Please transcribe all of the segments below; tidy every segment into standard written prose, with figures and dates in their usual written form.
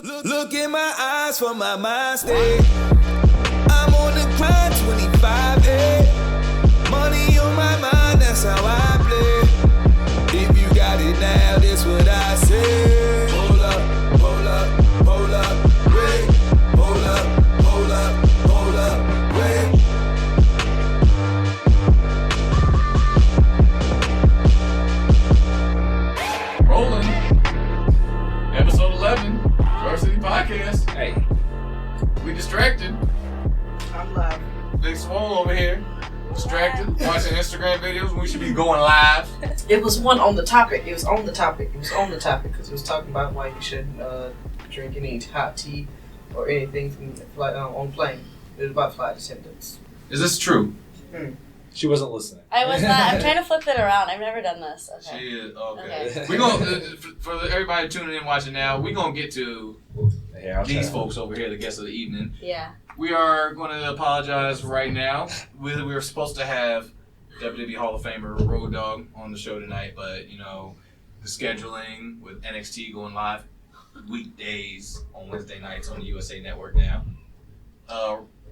Look in my eyes for my mind state. I'm on the grind 25-8. Money on my mind, that's how I play. If you got it now, this what I say. Hold up, hold up, hold up, wait. Hold up, hold up, hold up, wait. Rolling. Episode 11, Swerve City Podcast. Hey. We distracted. I'm live. Big Swole over here. Distracted. Watching Instagram videos when we should be going live. It was one on the topic. It was on the topic because it was talking about why you shouldn't drink any hot tea or anything from on plane. It was about flight attendants. Is this true? She wasn't listening. I was not. I'm trying to flip it around. I've never done this. Okay. She is. Okay. Okay. We're gonna for everybody tuning in watching now. We're gonna get to these folks over here, the guests of the evening. Yeah. We are going to apologize right now. We were supposed to have WWE Hall of Famer Road Dogg on the show tonight, but you know the scheduling with NXT going live weekdays on Wednesday nights on the USA Network now.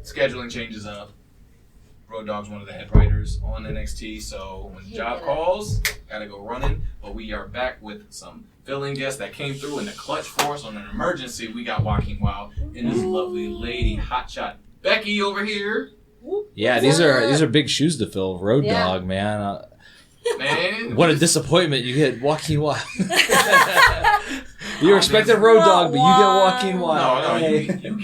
Scheduling changes up. Road Dogg's one of the head writers on NXT, so when the job calls, gotta go running. But we are back with some filling guests that came through in the clutch for us on an emergency. We got Joaquin Wilde and this lovely lady, Hot Shot Becky over here. Yeah, these are big shoes to fill. Road Yeah. Dogg, man. Man, What a disappointment you get Joaquin Wilde. You expected Road Dogg, but you get Joaquin Wilde. No, Hey. you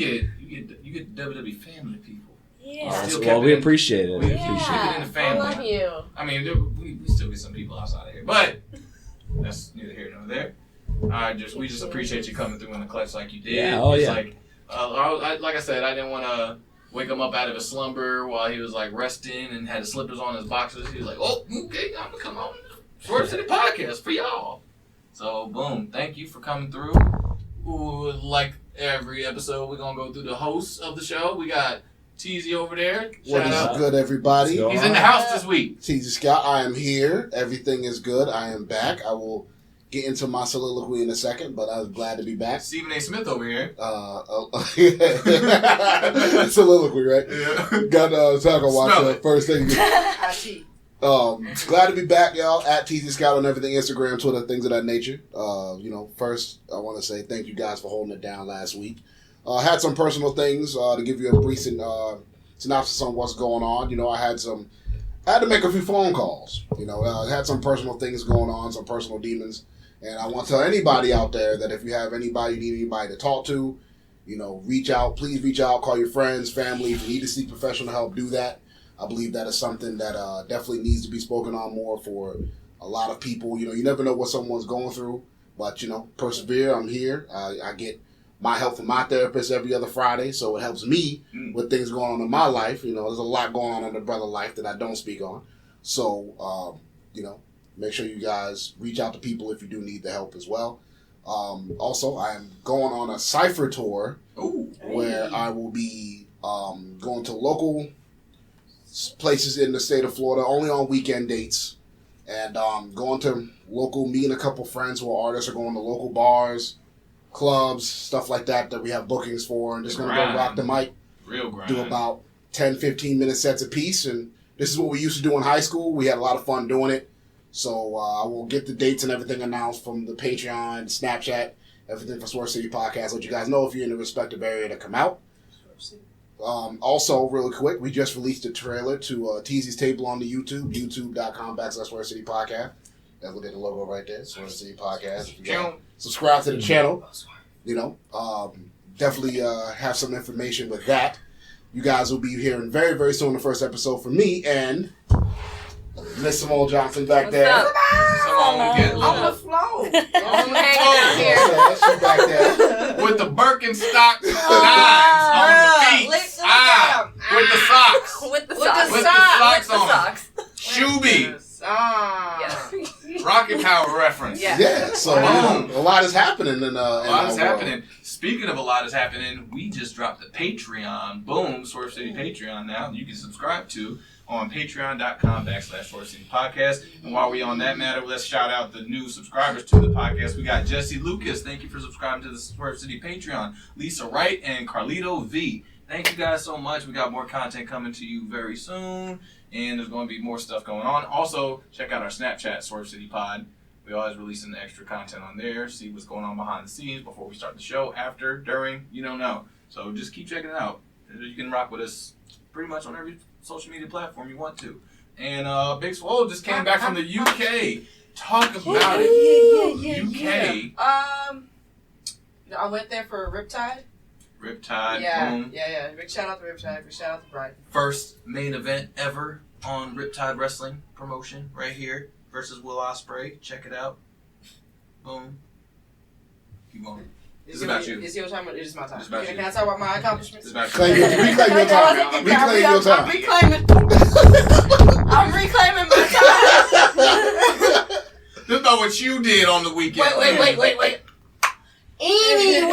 get WWE family people. Yeah. Still Well, kept we it in- appreciate it. we We appreciate appreciate it in it. the family. I love you. I mean, we still get some people outside of here, but that's neither here nor there. We just appreciate you coming through in the clutch like you did. Yeah, oh, It's yeah. Like, like I said, I didn't want to wake him up out of his slumber while he was like resting and had his slippers on his boxers. He was like, "Oh, okay, I'm gonna come on Swerve City Podcast for y'all." So, boom! Thank you for coming through. Ooh, like every episode, we're gonna go through the hosts of the show. We got Teasy over there. What Shout is out. good, everybody? Let's go. He's in the house this week. Teasy Scott, I am here. Everything is good. I am back. I will get into my soliloquy in a second, but I'm glad to be back. Stephen A. Smith over here. Soliloquy, right? Yeah. Got talk and watch Smell the it. first thing. Hot tea. Glad to be back, y'all. At Teasy Scott on everything, Instagram, Twitter, things of that nature. First, I want to say thank you guys for holding it down last week. Had some personal things to give you a brief synopsis on what's going on. I had to make a few phone calls. I had some personal things going on, some personal demons. And I want to tell anybody out there that if you have anybody, you need anybody to talk to, reach out. Please reach out, call your friends, family. If you need to seek professional help, do that. I believe that is something that definitely needs to be spoken on more for a lot of people. You never know what someone's going through, but, persevere. I'm here. I get my help from my therapist every other Friday, so it helps me with things going on in my life. There's a lot going on in the brother life that I don't speak on. So, make sure you guys reach out to people if you do need the help as well. Also, I am going on a Cypher tour where I will be going to local places in the state of Florida, only on weekend dates, and going to meeting a couple friends who are artists, or going to local bars, clubs, stuff like that we have bookings for, and just going to go rock the mic. Real grind. Do about 10, 15-minute sets a piece, and this is what we used to do in high school. We had a lot of fun doing it. So I will get the dates and everything announced from the Patreon, Snapchat, everything for Swerve City Podcast. Let you guys know if you're in the respective area to come out. Also, really quick, we just released a trailer to Teasy's Table on the YouTube, youtube.com/Swerve City Podcast. That's what did the logo right there, Swerve City Podcast. If you guys subscribe to the channel. Definitely have some information with that. You guys will be hearing very, very soon the first episode from me and Miss Simone Johnson back there. Simone, get On the love. floor. On the Hanging out floor. here. She's back there. With the Birkenstock 9s on the feet. With the socks. With the With socks. the With the socks With the on. socks. Shoeby. Ah. Yes. Rocking Tower reference. Yeah. So a lot is happening. A lot is happening. Speaking of a lot is happening, we just dropped the Patreon. Boom, Swerve City Patreon now. You can subscribe to on patreon.com/Swerve City Podcast. And while we're on that matter, let's shout out the new subscribers to the podcast. We got Jesse Lucas. Thank you for subscribing to the Swerve City Patreon. Lisa Wright and Carlito V. Thank you guys so much. We got more content coming to you very soon. And there's going to be more stuff going on. Also, check out our Snapchat, Swerve City Pod. We always releasing extra content on there. See what's going on behind the scenes before we start the show, after, during, you don't know. So just keep checking it out. You can rock with us pretty much on every social media platform you want to. And Big Swole just came back from the UK. Talk about it. UK. I went there for Riptide. Riptide. Yeah. Big shout out to Riptide. Big shout out to Brighton. First main event ever on Riptide Wrestling promotion right here versus Will Ospreay. Check it out. Boom. Keep going. It's about you. It's your time or it's my time? It's about you. Can I talk about my accomplishments? It's about you. Reclaim your time. Reclaim your time. I'm reclaiming my time. This is about what you did on the weekend. Wait. Anyway.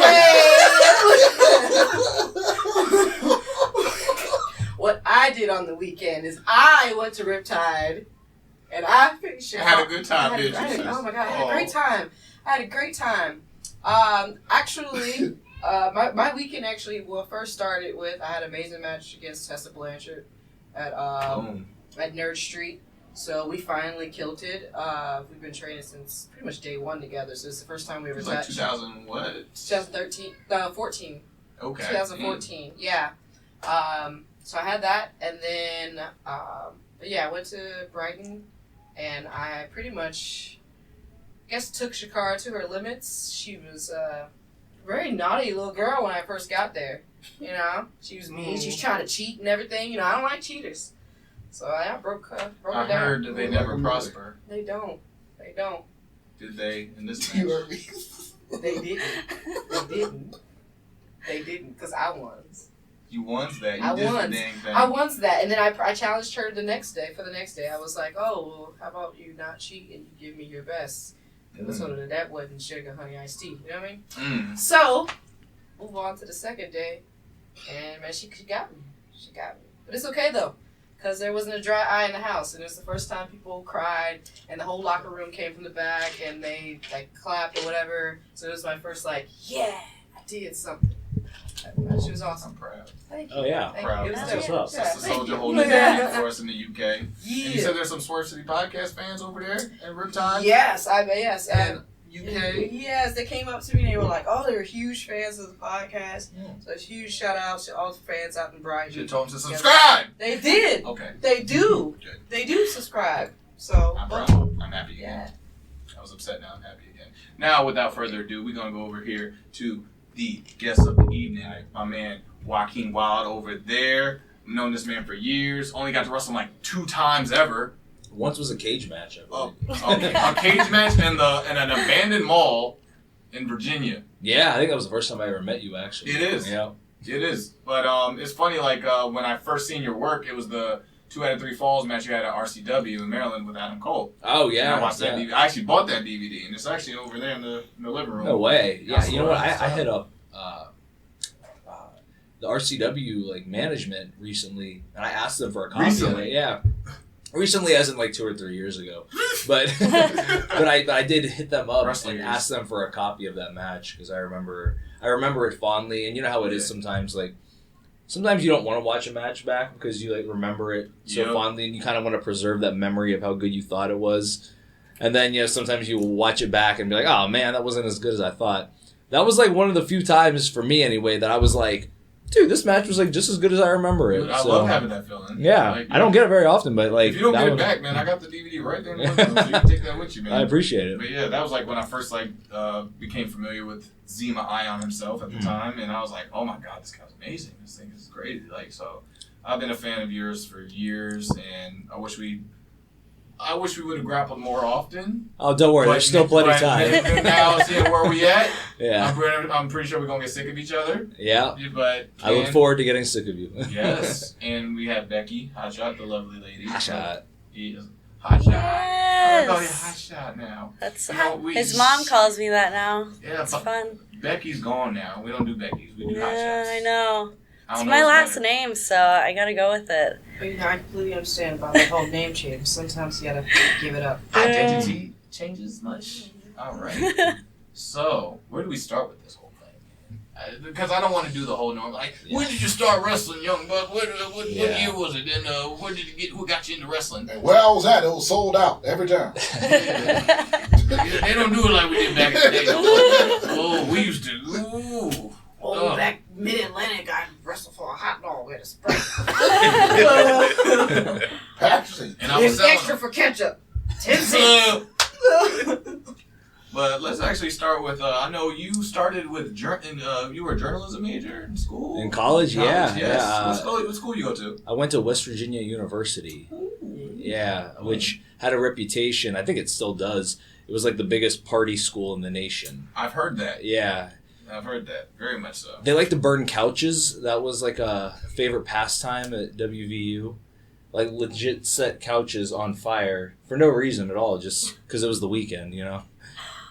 What I did on the weekend is I went to Riptide and I finished. Had a good time, didn't you? Oh my god, I had a great time. Actually, my weekend first started with I had an amazing match against Tessa Blanchard at Nerd Street. So we finally killed it. We've been training since pretty much day one together. So it's the first time we ever touched. 2000 what? 2013, 14. Okay. 2014. Yeah. So I had that, and then I went to Brighton, and I pretty much, took Shakara to her limits. She was a very naughty little girl when I first got there. You know, she was mean. She was trying to cheat and everything. You know, I don't like cheaters. So I broke her down. I heard that they never prosper. They don't. Did they in this match? They didn't, because I won. You won that. I won that, and then I challenged her the next day. For the next day, I was like, "Oh, well, how about you not cheat and you give me your best?" So that wasn't sugar, honey, iced tea. You know what I mean? So move on to the second day, and man, she got me. But it's okay though, because there wasn't a dry eye in the house, and it was the first time people cried, and the whole locker room came from the back, and they clapped or whatever. So it was my first yeah, I did something. She was awesome. I'm proud. Thank you. Oh, yeah. Thank Proud. You. It was That's what's up. That's the soldier holding it down for us in the UK. Yeah. And you said there's some Swerve City Podcast fans over there at Riptide? Yes. And UK? Yes, they came up to me and they were like, "Oh, they're huge fans of the podcast." So it's huge shout out to all the fans out in Brighton. You told them to subscribe! They did. Okay. They do. Good. They do subscribe. So I'm proud. I'm happy again. Yeah. I was upset, now I'm happy again. Now, without further ado, we're going to go over here to the guest of the evening, my man Joaquin Wilde over there. I've known this man for years. Only got to wrestle him 2 times ever. Once was a cage match, I believe. Okay. A cage match in an abandoned mall in Virginia. Yeah, I think that was the first time I ever met you, actually. It is. Yeah. It is. But it's funny, when I first seen your work, it was the 2 out of 3 Falls match you had at RCW in Maryland with Adam Cole. Oh, yeah. And I watched that DVD. I actually bought that DVD, and it's actually over there in the living room. No way. Yeah, you know what? I That's hit up the RCW management recently, and I asked them for a copy of it. Yeah. Recently, as in 2 or 3 years ago, but I did hit them up and ask them for a copy of that match because I remember it fondly, and you know how it is sometimes. Sometimes you don't want to watch a match back because you remember it so fondly, and you kind of want to preserve that memory of how good you thought it was, and then sometimes you will watch it back and be like, oh man, that wasn't as good as I thought. That was one of the few times for me anyway that I was like, dude, this match was just as good as I remember it. I love having that feeling. Yeah, I don't get it very often, but if you don't get it back, man, I got the DVD right there in the living room, so you can take that with you, man. I appreciate it. But yeah, that was when I first became familiar with Zema Ion himself at the time, and I was like, oh my god, this guy's amazing. This thing is great. So I've been a fan of yours for years, and I wish we would have grappled more often. Oh, don't worry. There's still plenty of time. Now, seeing where we at, yeah. I'm pretty sure we're going to get sick of each other. Yeah. But I look forward to getting sick of you. Yes. And we have Becky Hot Schott, the lovely lady. Hot Schott. Hot Shot. Yes. I call you Hot Shot now. That's his mom calls me that now. Yeah, it's fun. Becky's gone now. We don't do Becky's. We do Hot Shots. Yeah, I know. It's know my last better. name, so I gotta go with it. I completely understand about the whole name change. Sometimes you gotta give it up. Identity changes much. All right. So, where do we start with this whole thing? Because I don't want to do the whole norm. Like, when did you start wrestling, young buck? What year was it? And where did you get? Who got you into wrestling? And where I was at, it was sold out every time. They don't do it like we did back in the day. Oh, we used to. Ooh. Back mid-Atlantic, I wrestled for a hot dog at a Sprite. Pepsi. And I was It's selling extra them. for ketchup. 10 cents. But let's actually start with. I know you started with you were a journalism major in school. In college, yeah. Yes. What school you go to? I went to West Virginia University. Yeah, which had a reputation. I think it still does. It was like the biggest party school in the nation. I've heard that. Yeah. I've heard that. Very much so. They like to burn couches. That was like a favorite pastime at WVU. Like legit set couches on fire for no reason at all, just because it was the weekend, you know?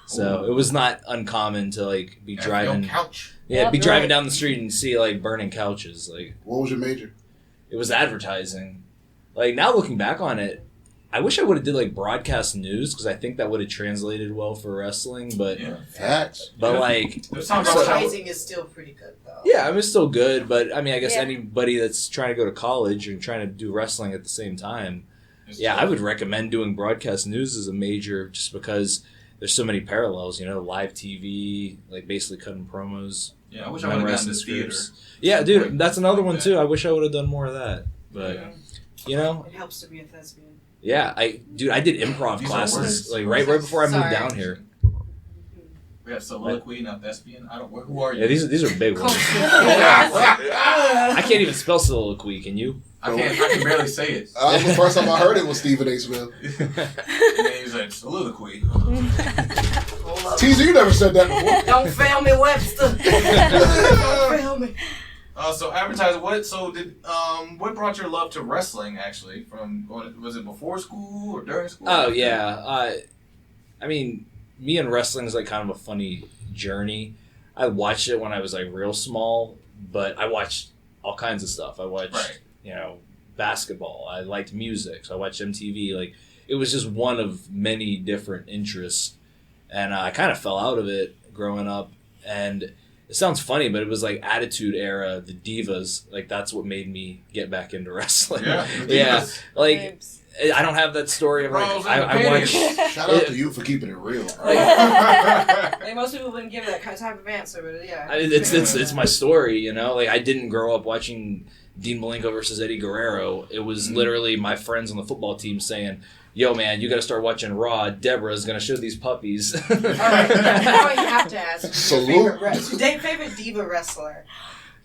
So it was not uncommon to like be driving. Couch. Yeah, be driving down the street and see like burning couches. Like, what was your major? It was advertising. Like now looking back on it, I wish I would have did like broadcast news because I think that would have translated well for wrestling. But facts. But like advertising is still pretty good though. Yeah, I mean it's still good. But I mean I guess anybody that's trying to go to college and trying to do wrestling at the same time, I would recommend doing broadcast news as a major just because there's so many parallels. You know, live TV, like basically cutting promos. Yeah, I wish I would have gotten into theater. Yeah, dude, that's another one too. I wish I would have done more of that. But you know, it helps to be a thespian. Yeah, I did improv classes like right before I moved down here. We have soliloquy, not thespian. Who are you? Yeah, these are big ones. I can't even spell soliloquy. Can you? I can barely say it. The first time I heard it was Stephen A. Smith. And he's like, soliloquy. Teasy, you never said that before. Don't fail me, Webster. Don't fail me. So advertising. What brought your love to wrestling? Actually, was it before school or during school? Oh yeah. I mean, me and wrestling is like kind of a funny journey. I watched it when I was like real small, but I watched all kinds of stuff. I watched basketball. I liked music, so I watched MTV. Like it was just one of many different interests, and I kind of fell out of it growing up. And it sounds funny, but it was like Attitude Era, the Divas. Like that's what made me get back into wrestling. Yeah. Like I don't have that story of like I watched. Shout out to you for keeping it real. Like most people wouldn't give that type of answer, but yeah. It's my story, you know. Like I didn't grow up watching Dean Malenko versus Eddie Guerrero. It was literally my friends on the football team saying, "Yo, man, you got to start watching Raw. Deborah's gonna show these puppies." All right, now you have to ask. Salute. Favorite diva wrestler.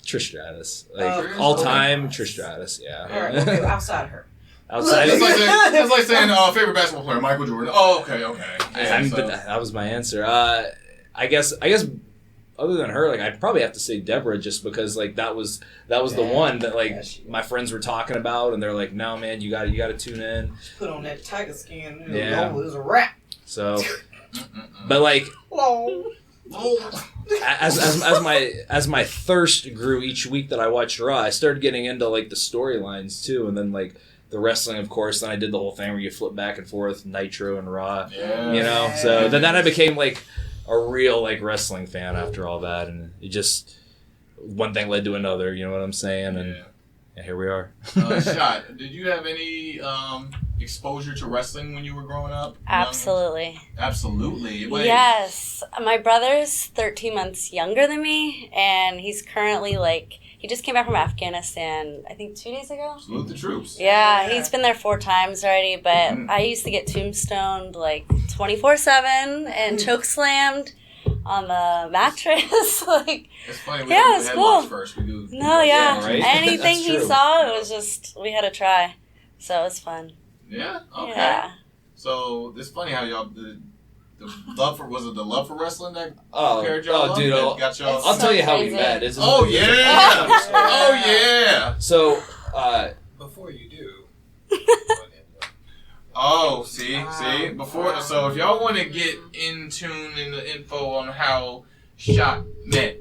Trish Stratus, like all time. Trish Stratus, yeah. All right, okay, outside her. Outside. That's like saying favorite basketball player, Michael Jordan. Oh, okay. Yeah, but that was my answer. I guess other than her, like I'd probably have to say Deborah, just because like that was the one that like my friends were talking about, and they're like, "No, man, you got to tune in." Put on that tiger skin. Yeah, it was a wrap. So, but like, as my thirst grew each week that I watched Raw, I started getting into like the storylines too, and then like the wrestling, of course. Then I did the whole thing where you flip back and forth, Nitro and Raw. Yeah. You know, so then I became like a real like wrestling fan after all that, and it just one thing led to another. You know what I'm saying? And here we are. Shot, did you have any exposure to wrestling when you were growing up? Absolutely. Absolutely. Wait. Yes. My brother's 13 months younger than me, and he's currently he just came back from Afghanistan, I think 2 days ago. Salute the troops. Yeah, he's been there 4 times already, but I used to get tombstoned 24/7 and choke slammed on the mattress. It's funny. It's cool. First. We do. Right? Anything he true. saw, it was just we had to try. So it was fun. Yeah. Okay. Yeah. So it's funny how y'all the love for the love for wrestling that dude, got y'all. I'll tell you how we crazy. met. Oh yeah. Oh yeah. So Before you do. Oh, see. Before, so if y'all want to get in tune in the info on how Schott met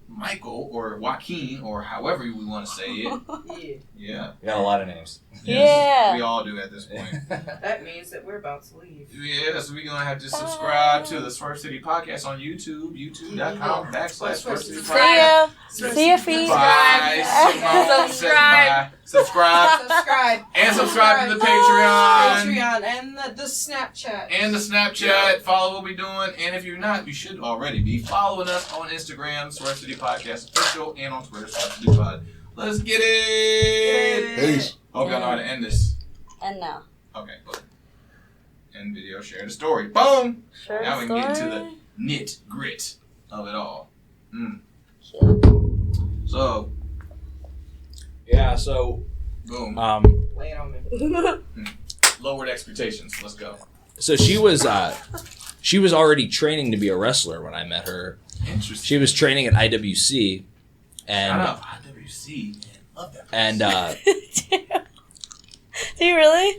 Michael or Joaquin or however we want to say it. Yeah. We got a lot of names. Yeah. We all do at this point. That means that we're about to leave. Yeah, so we're going to have to subscribe to the Swerve City Podcast on YouTube, youtube.com/Swerve City Podcast. See ya, feet. Subscribe. And subscribe to the Patreon. And the Snapchat. And the Snapchat. Follow what we're doing. And if you're not, you should already be following us on Instagram, Swerve City Podcast Official, and on Twitter, Swerve City Pod. Let's get it. Peace. Hope y'all know how to end this. And now. Okay, boom. End video, share the story. Boom. Sure. Now we can get into the nit grit of it all. So. Yeah. So. Boom. Lay it on me. Lowered expectations. Let's go. So she was already training to be a wrestler when I met her. Interesting. She was training at IWC, and shout out IWC. Man, love that place. And do you really?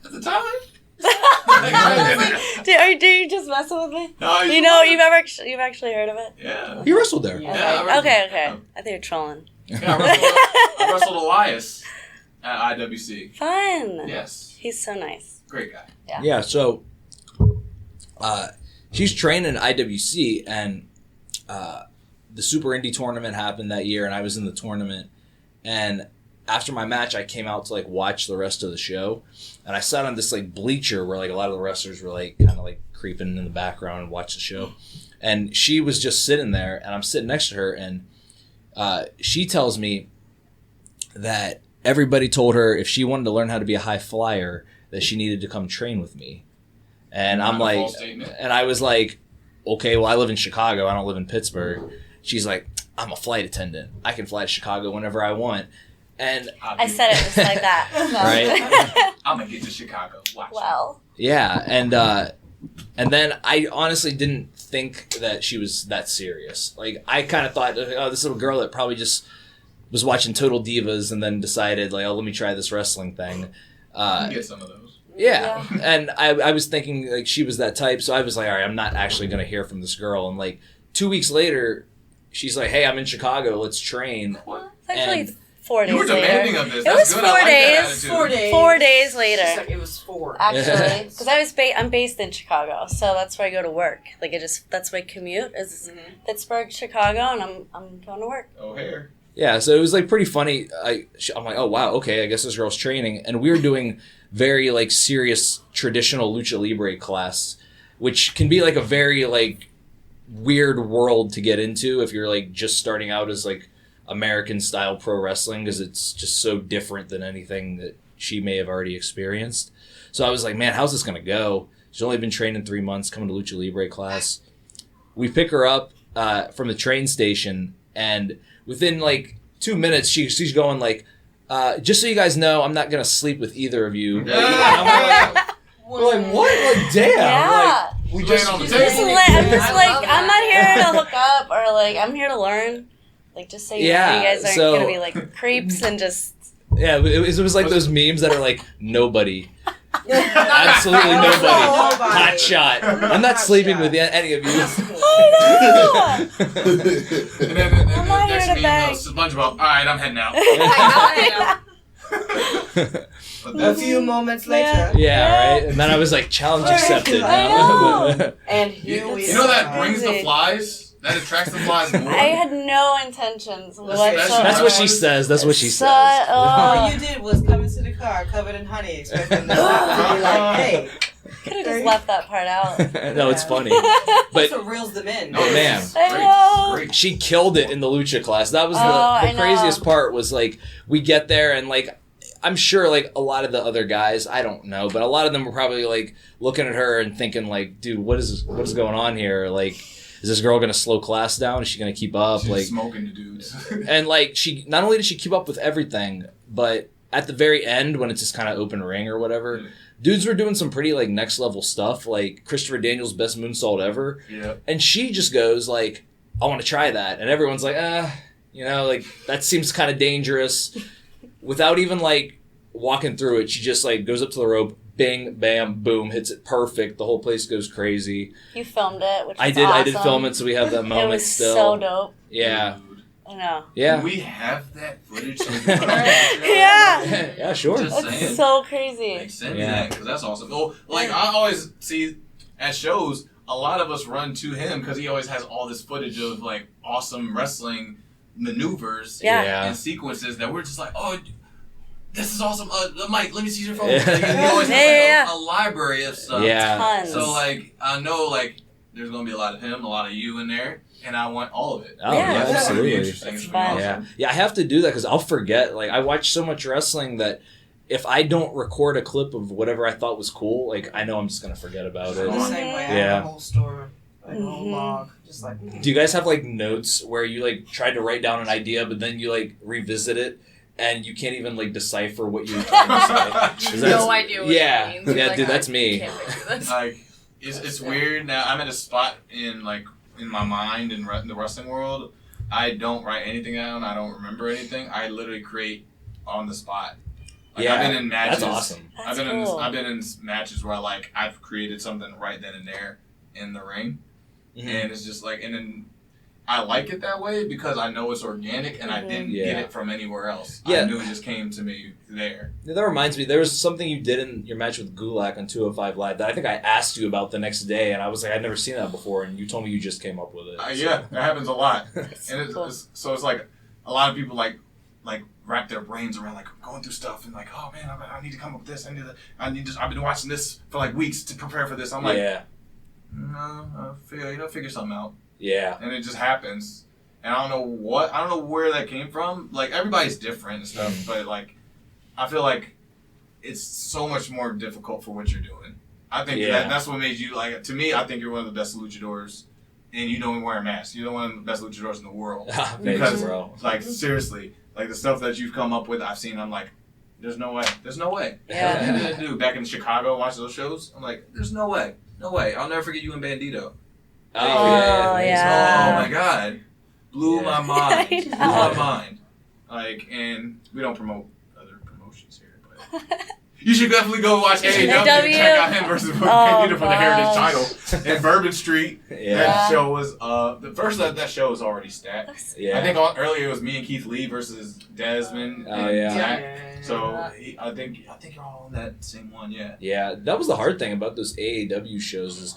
At the time. Do you just messing with me? No, you know you've actually heard of it? Yeah. he wrestled there. Yeah, Okay. I think you're trolling. Yeah, I wrestled Elias at IWC. Fun. Yes. He's so nice. Great guy. Yeah. So, she's training at IWC, and the Super Indie tournament happened that year, and I was in the tournament. And after my match, I came out to like watch the rest of the show, and I sat on this like bleacher where like a lot of the wrestlers were like kind of like creeping in the background and watch the show, and she was just sitting there, and I'm sitting next to her, and she tells me that everybody told her if she wanted to learn how to be a high flyer that she needed to come train with me, and I'm like, and I was like, okay, well I live in Chicago, I don't live in Pittsburgh. She's like, I'm a flight attendant, I can fly to Chicago whenever I want. And I said it just like that. Right? I'm gonna get to Chicago. Watch. Well. Yeah, and then I honestly didn't think that she was that serious. Like I kind of thought, oh, this little girl that probably just was watching Total Divas and then decided like, oh, let me try this wrestling thing. You can get some of those. Yeah, and I was thinking like she was that type, so I was like, all right, I'm not actually gonna hear from this girl. And like 2 weeks later, she's like, hey, I'm in Chicago, let's train. What? Actually, 4 days You were demanding later. of this. It That's was good. 4 I like that days. attitude. 4 days later. She's like, it was 4. Actually, because I'm based in Chicago, so that's where I go to work. Like that's my commute is Pittsburgh, Chicago, and I'm going to work. O'Hare. Yeah, so it was like pretty funny. I'm like, oh wow, okay, I guess this girl's training, and we were doing very like serious traditional lucha libre class, which can be like a very like weird world to get into if you're like just starting out as like American style pro wrestling, because it's just so different than anything that she may have already experienced. So I was like, man, how's this gonna go? She's only been training 3 months, coming to lucha libre class. We pick her up from the train station, and within like 2 minutes, she's going like, just so you guys know, I'm not gonna sleep with either of you. Like, we're like, what? Like, damn. Yeah. Like, we just on the I'm table. I'm not here to hook up or like I'm here to learn. Like just so you know, you guys aren't gonna be like creeps and just. Yeah, it was like those memes that are like nobody. Absolutely nobody. Hot shot. I'm not sleeping with any of you. I know. And then I'm not next here to meme bang. goes to SpongeBob. All right, I'm heading out. A few moments later. Yeah, right. And then I was like, challenge accepted. I know. And here we You know that so brings the crazy. flies? That attracts the flies more? I had no intentions whatsoever. That's what she says. That's what she says. All you did was come into the car covered in honey, expecting the to be like, hey. Could have just left that part out. No, it's funny. That's But what reels them in. Oh, man. I know. Great. she killed it in the lucha class. That was I the know. craziest part was like, we get there and like, I'm sure like a lot of the other guys, I don't know, but a lot of them were probably like looking at her and thinking like, dude, what is going on here? Like, is this girl going to slow class down? Is she going to keep up? She's like smoking the dudes. And like she not only did she keep up with everything, but at the very end when it's just kind of open ring or whatever, dudes were doing some pretty like next level stuff, like Christopher Daniels' best moonsault ever. Yeah. And she just goes like, I want to try that, and everyone's like, like that seems kind of dangerous. Without even like walking through it, she just like goes up to the rope, bing, bam, boom, hits it perfect. The whole place goes crazy. You filmed it, which I was did. awesome. I did film it, so we have that moment It was still. so dope. Yeah. Dude. I know. Yeah. Do we have that footage? Yeah. Yeah, sure. Just That's saying. so crazy. Like, send me that, because that's awesome. Well, like, I always see at shows, a lot of us run to him because he always has all this footage of, like, awesome wrestling maneuvers Yeah. and sequences that we're just like, oh, this is awesome. Mike, let me see your phone. Yeah. Like, he always has, like, a library of stuff. Yeah. Tons. So, like, I know, like, there's going to be a lot of him, a lot of you in there, and I want all of it. Oh, Yeah. yeah, That's gonna be absolutely. interesting. It's It's gonna be fun. Yeah, awesome. yeah, I have to do that because I'll forget. Like, I watch so much wrestling that if I don't record a clip of whatever I thought was cool, like, I know I'm just gonna forget about I'm the it. same way. I Yeah. have a whole story, like a whole Mhm. log, just like. Do you guys have like notes where you like tried to write down an idea, but then you like revisit it and you can't even like decipher what you were trying to say? Is that- No idea what yeah, it means. You're yeah, like, dude, that's I me. can't wait for this. Like, it's weird now. I'm at a spot in my mind in the wrestling world. I don't write anything down. I don't remember anything. I literally create on the spot. Like, Yeah, I've been in matches. that's awesome. That's cool. I've been in matches where like I've created something right then and there in the ring, Mhm. and it's just like, and then I like it that way because I know it's organic and I didn't Yeah. get it from anywhere else. Yeah. I knew it just came to me there. That reminds me, there was something you did in your match with Gulak on 205 Live that I think I asked you about the next day, and I was like, I'd never seen that before, and you told me you just came up with it. Yeah, that happens a lot. That's And cool. so it's like a lot of people like wrap their brains around like going through stuff and like, oh man, I need to come up with this. I've been watching this for like weeks to prepare for this. I'm like, Yeah, no, figure something out. yeah, And it just happens. And I don't know where that came from. Like, everybody's different and stuff, but like, I feel like it's so much more difficult for what you're doing. I think Yeah. that's what made you, like, to me, I think you're one of the best luchadors, and you don't even wear a mask. You're one of the best luchadors in the world. Thanks, Because- bro. Like, seriously, like, the stuff that you've come up with, I've seen, I'm like, there's no way. There's no way. Yeah. Dude, back in Chicago, watching those shows, I'm like, there's no way. No way. I'll never forget you in Bandito. Oh, Oh, yeah. Oh my God. Blew Yeah. my mind. I Blew know. my mind. Like, and we don't promote other promotions here, but you should definitely go watch AEW and check out him versus Bandito for the Heritage title in Bourbon Street. Yeah, That show was the first that show was already stacked. yeah. I think earlier it was me and Keith Lee versus Desmond. Oh, and yeah. Zach. So I think you're all on that same one, yeah. Yeah, that was the hard thing about those AAW shows is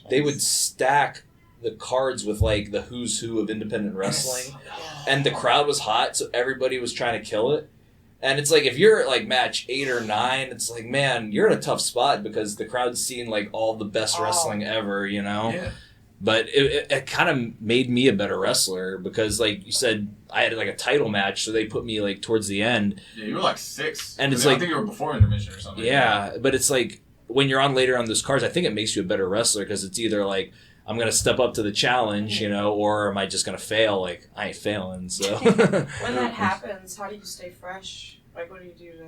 they would stack the cards with like the who's who of independent wrestling, and the crowd was hot, so everybody was trying to kill it. And it's like if you're at like match 8 or 9, it's like, man, you're in a tough spot because the crowd's seen like all the best wrestling ever, you know. Yeah. But it kind of made me a better wrestler because, like you said, I had like a title match, so they put me like towards the end. Yeah, you were like 6. And it's I like- think you were before intermission or something. Yeah, but it's like when you're on later on those cards, I think it makes you a better wrestler because it's either like I'm gonna step up to the challenge, you know, or am I just gonna fail? Like I ain't failing, so. When that happens, how do you stay fresh? Like, what do you do to?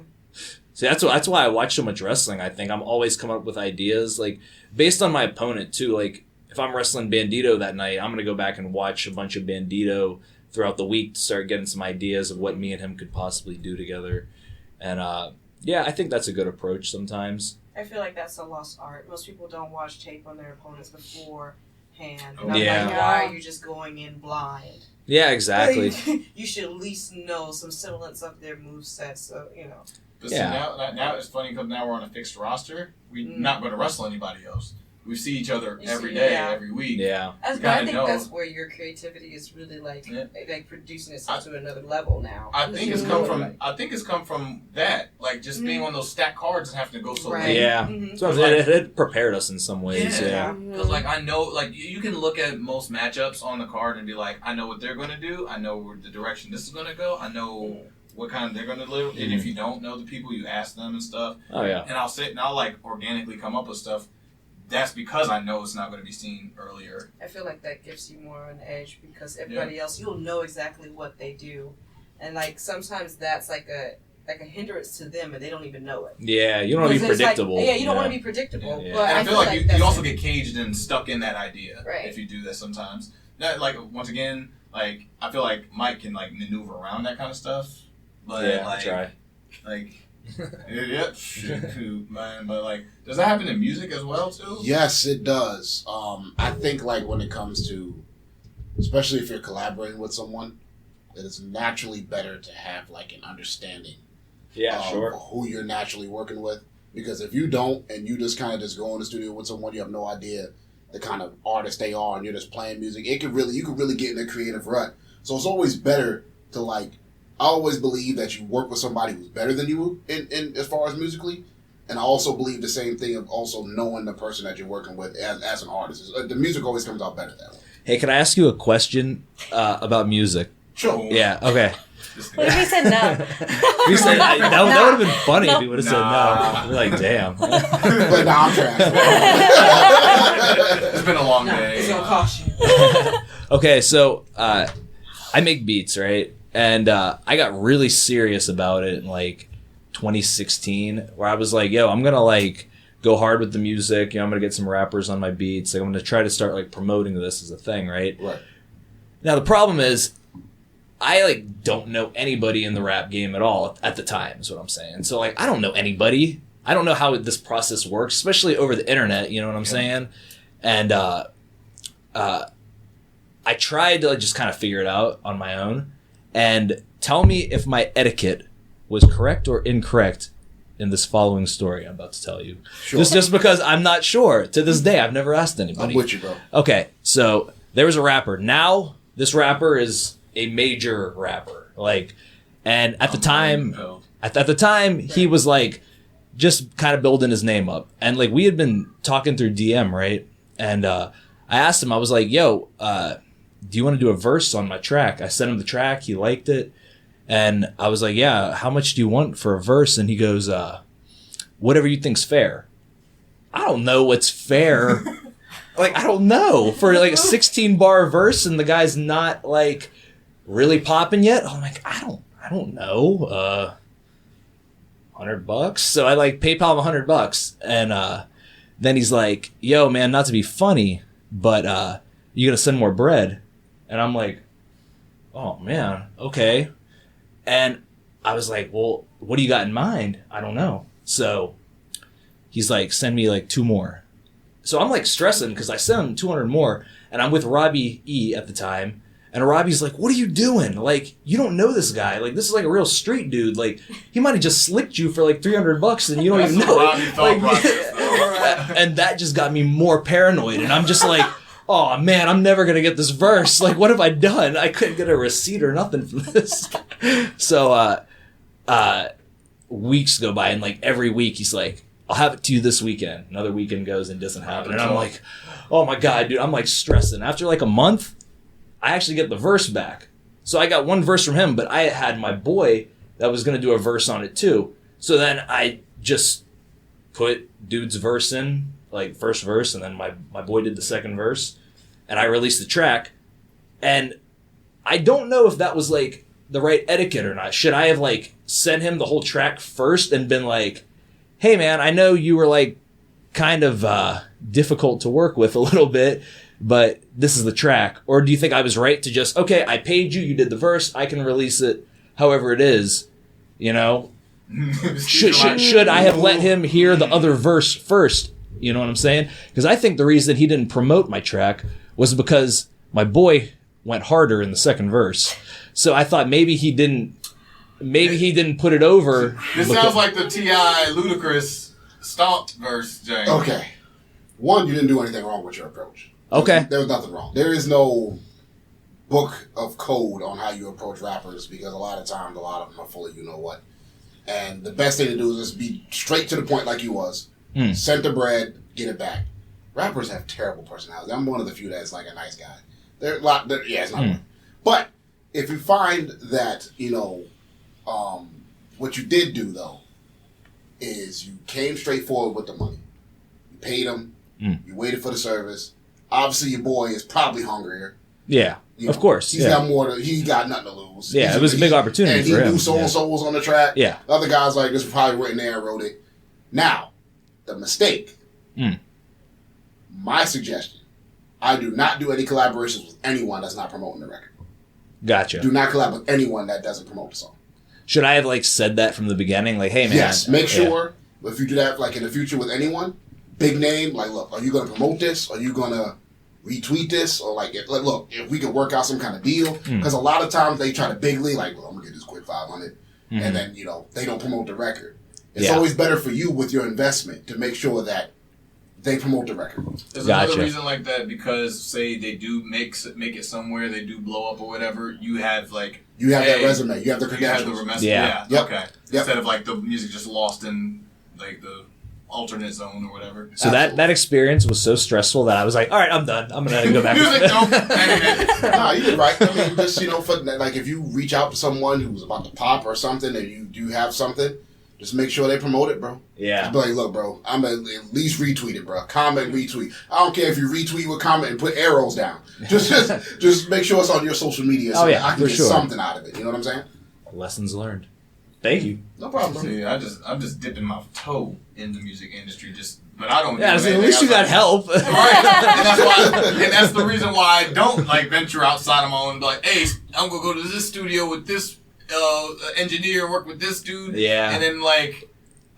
See, that's why I watch so much wrestling. I think I'm always coming up with ideas, like based on my opponent too. Like if I'm wrestling Bandito that night, I'm gonna go back and watch a bunch of Bandito throughout the week to start getting some ideas of what me and him could possibly do together. And yeah, I think that's a good approach sometimes. I feel like that's a lost art. Most people don't watch tape on their opponents beforehand. Oh, And I'm yeah. like, why are you just going in blind? Yeah, exactly. Like, you should at least know some semblance of their moveset, so, you know. But Yeah. see, now it's funny because now we're on a fixed roster. We're Mm. not going to wrestle anybody else. We see each other You every see, day, yeah. every week. Yeah. But I gotta think know. that's where your creativity is really like Yeah. producing itself to another level now. I think it's Mhm. come from that, like just being on those stacked cards and having to go so Right. late. Yeah. Mhm. So it prepared us in some ways. Yeah. Yeah. Because like I know, like you can look at most matchups on the card and be like, I know what they're going to do. I know where the direction this is going to go. I know what kind they're going to deliver. And if you don't know the people, you ask them and stuff. Oh yeah. And I'll sit and I'll like organically come up with stuff. That's because I know it's not going to be seen earlier. I feel like that gives you more an edge because everybody else, you'll know exactly what they do, and like sometimes that's like a hindrance to them, and they don't even know it. Yeah. You don't want to be Because it's like- predictable. yeah, you don't want to be predictable. Yeah. But And I I feel like you that's also get caged and stuck in that idea Right. if you do that sometimes. That like once again, like I feel like Mike can like maneuver around that kind of stuff, but Yeah. like Try. like Yep. Shoot, man. But like, does that happen in music as well too? Yes, it does. I think like when it comes to, especially if you're collaborating with someone, that it's naturally better to have like an understanding. Yeah, sure. Who you're naturally working with, because if you don't and you just kind of just go in the studio with someone, you have no idea the kind of artist they are, and you're just playing music. You could really get in a creative rut. So it's always better to like. I always believe that you work with somebody who's better than you in as far as musically, and I also believe the same thing of also knowing the person that you're working with as an artist. The music always comes out better that way. Hey, can I ask you a question about music? Sure. Yeah. Okay. What if he said no? We said that would have been funny if he would have said no. We're like, damn. But now I'm trash. It's been a long day. It's gonna cost you. Okay, so I make beats, right? And I got really serious about it in like 2016, where I was like, yo, I'm gonna like go hard with the music. You know, I'm gonna get some rappers on my beats. Like, I'm gonna try to start like promoting this as a thing, right? Right. Now the problem is, I like don't know anybody in the rap game at all at the time. Is what I'm saying. So like, I don't know anybody. I don't know how this process works, especially over the internet. You know what I'm saying? And I tried to like, just kind of figure it out on my own. And tell me if my etiquette was correct or incorrect in this following story I'm about to tell you. Sure. Just because I'm not sure. To this day, I've never asked anybody. I'm with you, bro. Okay, so there was a rapper. Now, this rapper is a major rapper. Like, and at the time, he was like, just kind of building his name up. And like, we had been talking through DM, right? And I asked him, I was like, yo, do you want to do a verse on my track? I sent him the track. He liked it. And I was like, yeah, how much do you want for a verse? And he goes, whatever you think's fair. I don't know what's fair. Like, I don't know. For like a 16-bar verse and the guy's not like really popping yet. I'm like, I don't know. $100. So I like PayPal him $100. And then he's like, yo, man, not to be funny, but you gonna send more bread? And I'm like, oh, man, okay. And I was like, well, what do you got in mind? I don't know. So he's like, send me like 2 more. So I'm like stressing because I sent him 200 more. And I'm with Robbie E at the time. And Robbie's like, what are you doing? Like, you don't know this guy. Like, this is like a real street dude. Like, he might have just slicked you for like $300 and you don't even know it. Like, and that just got me more paranoid. And I'm just like, oh man, I'm never gonna get this verse. Like, what have I done? I couldn't get a receipt or nothing from this. So weeks go by, and like every week he's like, I'll have it to you this weekend. Another weekend goes and it doesn't happen. And I'm like, oh my God, dude, I'm like stressing. After like a month, I actually get the verse back. So I got 1 verse from him, but I had my boy that was gonna do a verse on it too. So then I just put dude's verse in, like first verse, and then my boy did the second verse, and I released the track. And I don't know if that was like the right etiquette or not. Should I have like sent him the whole track first and been like, hey man, I know you were like kind of difficult to work with a little bit, but this is the track? Or do you think I was right to just, okay, I paid you, you did the verse, I can release it however it is, you know? Should I have let him hear the other verse first? You know what I'm saying? Because I think the reason he didn't promote my track was because my boy went harder in the second verse. So I thought maybe he didn't put it over. This sounds like the T.I. Ludacris Stomp verse, James. Okay. 1, you didn't do anything wrong with your approach. Okay. There was nothing wrong. There is no book of code on how you approach rappers, because a lot of times, a lot of them are full of you know what. And the best thing to do is just be straight to the point like you was. Send the bread, get it back. Rappers have terrible personalities. I'm one of the few that's like a nice guy. It's not one. But if you find that, you know, what you did do though, is you came straight forward with the money. You paid him. You waited for the service. Obviously, your boy is probably hungrier. Yeah, You know, of course. He's got more. He's got nothing to lose. Yeah, it was a big opportunity and for him. he knew so-and-so was on the track. Yeah. The other guys like, this was probably written there and wrote it. Now, the mistake. My suggestion. I do not do any collaborations with anyone that's not promoting the record. Gotcha. Do not collab with anyone that doesn't promote the song. Should I have like said that from the beginning? Like, hey man. Yes, make sure if you do that like in the future with anyone, big name, like look, are you gonna promote this? Are you gonna retweet this? Or like look, if we can work out some kind of deal. Because a lot of times they try to bigly, like, well, I'm gonna get this quick 500. And then, they don't promote the record. It's always better for you with your investment to make sure that they promote the record. There's another reason like that because, say, they do make it somewhere, they do blow up or whatever, you have, like... You have that resume. You have the credentials. Yep. Okay. Yep. Instead of, like, the music just lost in, like, the alternate zone or whatever. So that experience was so stressful that I was like, all right, I'm done. I'm going to go back. Music, no. Nah, you did right. I mean, just, for, like, if you reach out to someone who's about to pop or something and you do have something, just make sure they promote it, bro. Yeah. Just be like, look, bro, I'm going to at least retweet it, bro. Comment, retweet. I don't care if you retweet with comment and put arrows down. Just make sure it's on your social media so that I can get something out of it. You know what I'm saying? Lessons learned. Thank you. No problem, bro. See, I'm just dipping my toe in the music industry, but I don't. Yeah, at least you got help, right? And that's the reason why I don't like venture outside of my own. And be like, hey, I'm gonna go to this studio with this engineer, work with this dude. Yeah, and then like,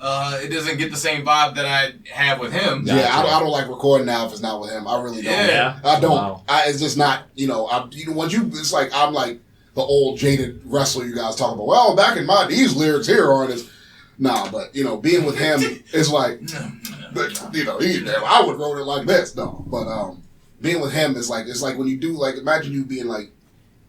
it doesn't get the same vibe that I have with him. Yeah, I don't like recording now if it's not with him. I really don't. Yeah, I don't. Wow. It's just not. Once it's like I'm like the old jaded wrestler you guys talk about. Well, back in these lyrics here aren't as. Nah, but being with him is like, I would wrote it like this. No, but being with him is like it's like when you do like imagine you being like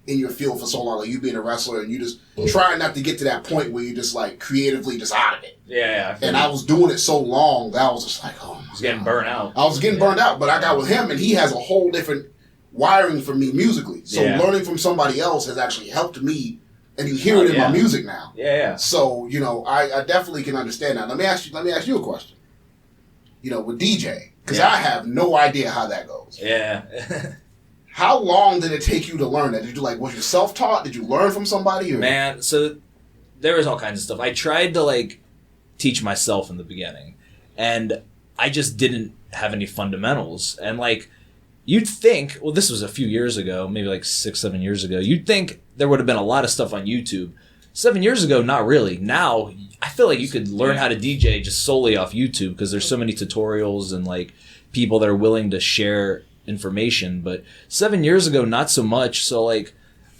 in your field for so long, like you being a wrestler and you just trying not to get to that point where you just like creatively just out of it. Yeah. And I was doing it so long that I was just like, oh my God. I was getting burnt out. I was getting burned out, but I got with him and he has a whole different wiring for me musically. So learning from somebody else has actually helped me. And you hear it in my music now. Yeah. So, I definitely can understand that. Let me ask you a question. With DJ, because I have no idea how that goes. Yeah. How long did it take you to learn that? Did you was you self-taught? Did you learn from somebody? Or? Man, so there was all kinds of stuff. I tried to teach myself in the beginning, and I just didn't have any fundamentals. And you'd think, well, this was a few years ago, maybe 6-7 years ago. You'd think there would have been a lot of stuff on YouTube. 7 years ago, not really. Now, I feel like you could learn how to DJ just solely off YouTube because there's so many tutorials and people that are willing to share information. But 7 years ago, not so much. So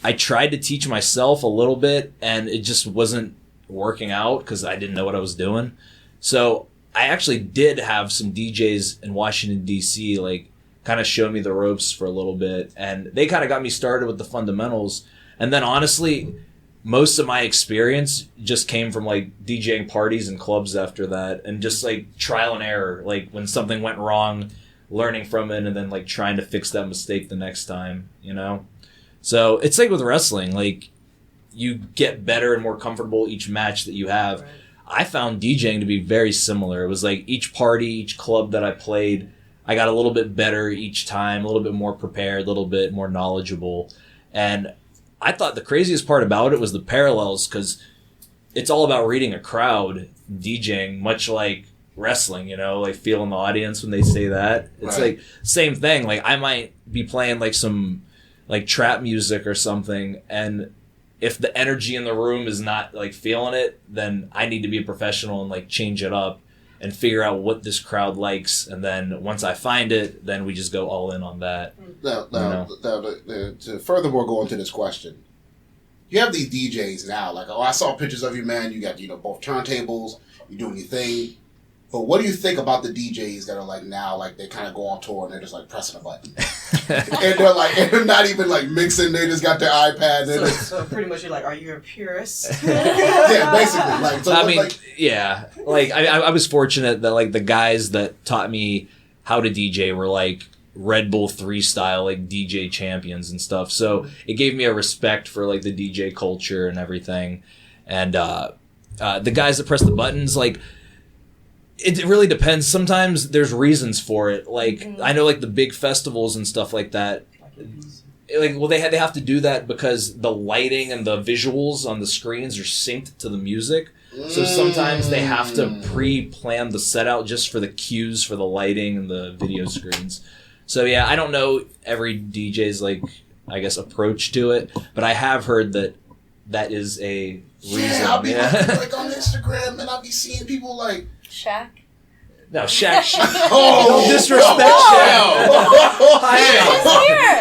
I tried to teach myself a little bit and it just wasn't working out because I didn't know what I was doing. So I actually did have some DJs in Washington, D.C., kind of showed me the ropes for a little bit, and they kind of got me started with the fundamentals. And then honestly, most of my experience just came from DJing parties and clubs after that, and just trial and error, when something went wrong, learning from it, and then trying to fix that mistake the next time, So it's with wrestling, you get better and more comfortable each match that you have. Right. I found DJing to be very similar. It was each party, each club that I played, I got a little bit better each time, a little bit more prepared, a little bit more knowledgeable. And I thought the craziest part about it was the parallels, because it's all about reading a crowd, DJing, much like wrestling, feeling the audience when they say that. It's same thing. I might be playing some trap music or something, and if the energy in the room is not feeling it, then I need to be a professional and change it up and figure out what this crowd likes, and then once I find it, then we just go all in on that. Now, to furthermore go into this question, you have these DJs now, I saw pictures of you, man, you got, both turntables, you're doing your thing, but what do you think about the DJs that are now, they kind of go on tour and they're just pressing a button? and they're not even mixing, they just got their iPad. So pretty much you're are you a purist? Yeah, basically. So I was fortunate that the guys that taught me how to DJ were Red Bull 3 style, DJ champions and stuff. So it gave me a respect for the DJ culture and everything. And the guys that press the buttons, it really depends. Sometimes there's reasons for it. I know the big festivals and stuff like that. They have to do that because the lighting and the visuals on the screens are synced to the music. So sometimes they have to pre-plan the set out just for the cues for the lighting and the video screens. So yeah, I don't know every DJ's approach to it, but I have heard that that is a reason. Yeah, I'll be like on Instagram and I'll be seeing people like Shaq. No, Shaq. Oh, no disrespect,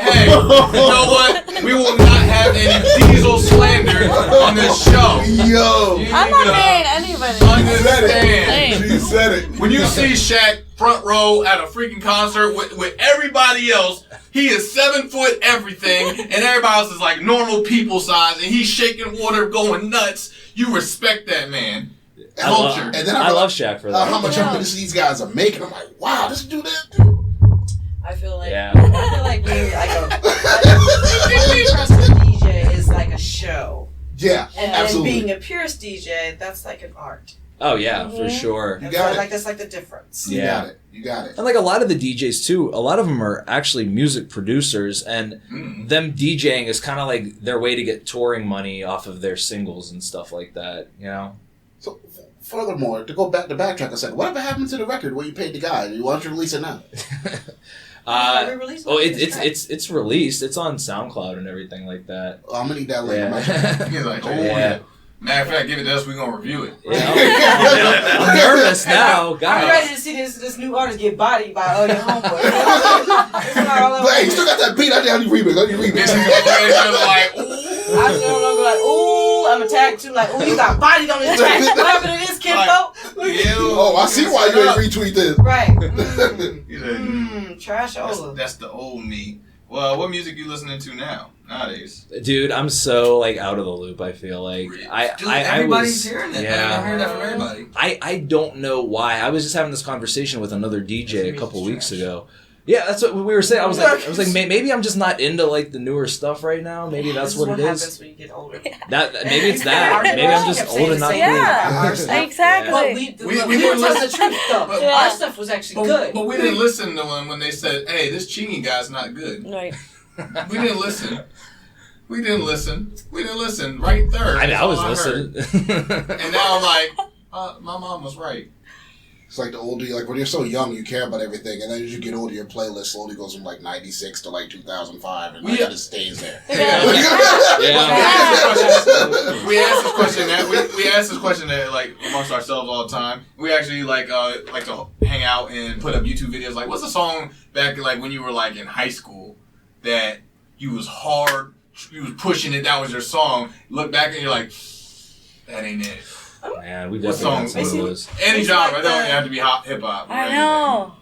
Hey, you know what? We will not have any Diesel slander on this show. Yo, I'm not marrying anybody. Understand? She said it. When you see Shaq front row at a freaking concert with everybody else, he is 7 foot everything, and everybody else is like normal people size, and he's shaking water, going nuts. You respect that man. Culture. And then I love Shaq for that. How much money these guys are making? I'm like, wow, this dude that. I feel like Yeah. I feel like being like a trusted DJ is like a show. Yeah, And absolutely. being a purist DJ, that's like an art. Oh yeah, for sure. You got it. Like that's like the difference. Yeah. You got it. And like a lot of the DJs too, a lot of them are actually music producers, and them DJing is kind of like their way to get touring money off of their singles and stuff like that, you know? So, furthermore, to go backtrack a second, whatever happened to the record where you paid the guy? Why don't you release it now? It's released. It's on SoundCloud and everything like that. I'm gonna need that later. He's like, oh yeah. Matter of fact, give it to us. We're gonna review it. Yeah, I'm nervous now, guys. I'm ready to see this new artist get bodied by your homeboy. But hey, you still got that beat. I need remix. Like, I still don't go like, ooh, I'm attacked too. Like, ooh, you got bodied on this track. What happened to this kid, folk? Oh, I see why you ain't retweet this. Right. Trash over. That's the old me. Well, what music you listening to now? Nowadays, dude, I'm so like out of the loop. I feel like everybody's hearing it. Yeah, I heard that from everybody. I don't know why. I was just having this conversation with another DJ a couple weeks ago. Yeah, that's what we were saying. I was like, maybe I'm just not into like the newer stuff right now. Maybe that's what it is. Happens when you get older. Maybe it's that. Maybe I'm just old enough. Yeah, exactly. We were telling the truth though. Our stuff was actually good. But we didn't listen to them when they said, "Hey, this Chingy guy's not good." Right. We didn't listen. We didn't listen. Right there. I was listening. And now I'm like, my mom was right. It's like the older, like when you're so young, you care about everything, and then as you get older, your playlist slowly goes from like 96 to like 2005, and it just stays there. We ask this question that like amongst ourselves all the time. We actually like to hang out and put up YouTube videos. Like, what's a song back like when you were like in high school that you was hard, you was pushing it, that was your song. Look back and you're like, that ain't it. Man, we definitely had some of those. Any genre, it don't have to be hip hop. I know.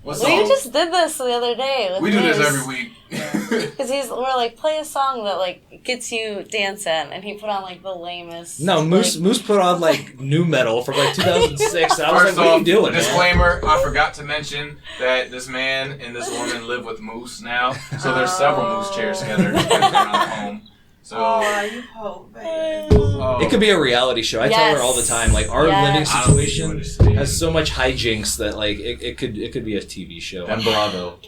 What song? We just did this the other day. We do this every week. Because we're like, play a song that like gets you dancing, and he put on like the lamest. No, Moose put on like new metal from like 2006. And I was like, what are you doing? Disclaimer: I forgot to mention that this man and this woman live with Moose now, so there's several Moose chairs scattered around the home. So, you hope, baby. It could be a reality show. I tell her all the time, like our living situation has so much hijinks that like it could be a TV show on Bravo.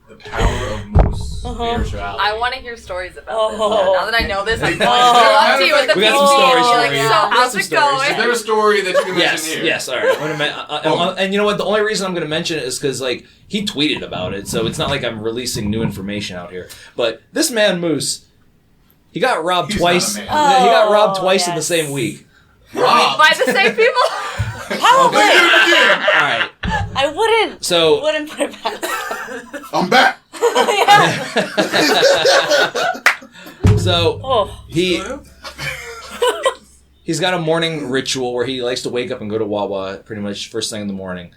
The power of Moose spirituality. I want to hear stories about this. Now that I know this, I'm going to go up to you with the we got some stories for like, you. so how's it going? Is there a story that you can mention here? Yes, all right. And you know what? The only reason I'm going to mention it is because like he tweeted about it, so it's not like I'm releasing new information out here. But this man Moose, he got robbed twice. He got robbed twice in the same week. Robbed by the same people? Probably. All right. I wouldn't put it past. I'm back. So he's got a morning ritual where he likes to wake up and go to Wawa pretty much first thing in the morning.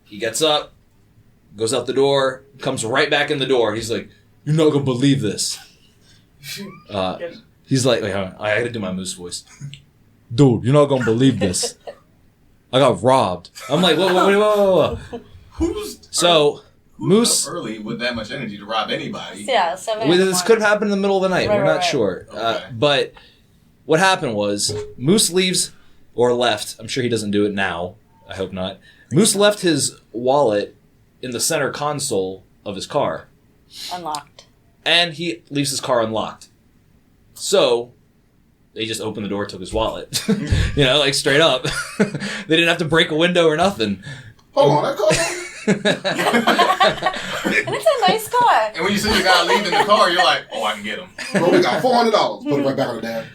He gets up, goes out the door, comes right back in the door. He's like, "You're not gonna believe this." He's like, wait, I gotta do my Moose voice. "Dude, you're not gonna believe this. I got robbed." I'm like, whoa. Moose early with that much energy to rob anybody. Yeah, 7 this could have happened in the middle of the night. We're not sure. Okay. But what happened was Moose leaves or left. I'm sure he doesn't do it now. I hope not. Moose left his wallet in the center console of his car. Unlocked. And he leaves his car unlocked. So they just opened the door, took his wallet. Like straight up. They didn't have to break a window or nothing. Hold on, I called And it's a nice car. And when you see the guy leaving the car, you're like, oh, I can get him. Bro, we got $400. Put it right back on the dad.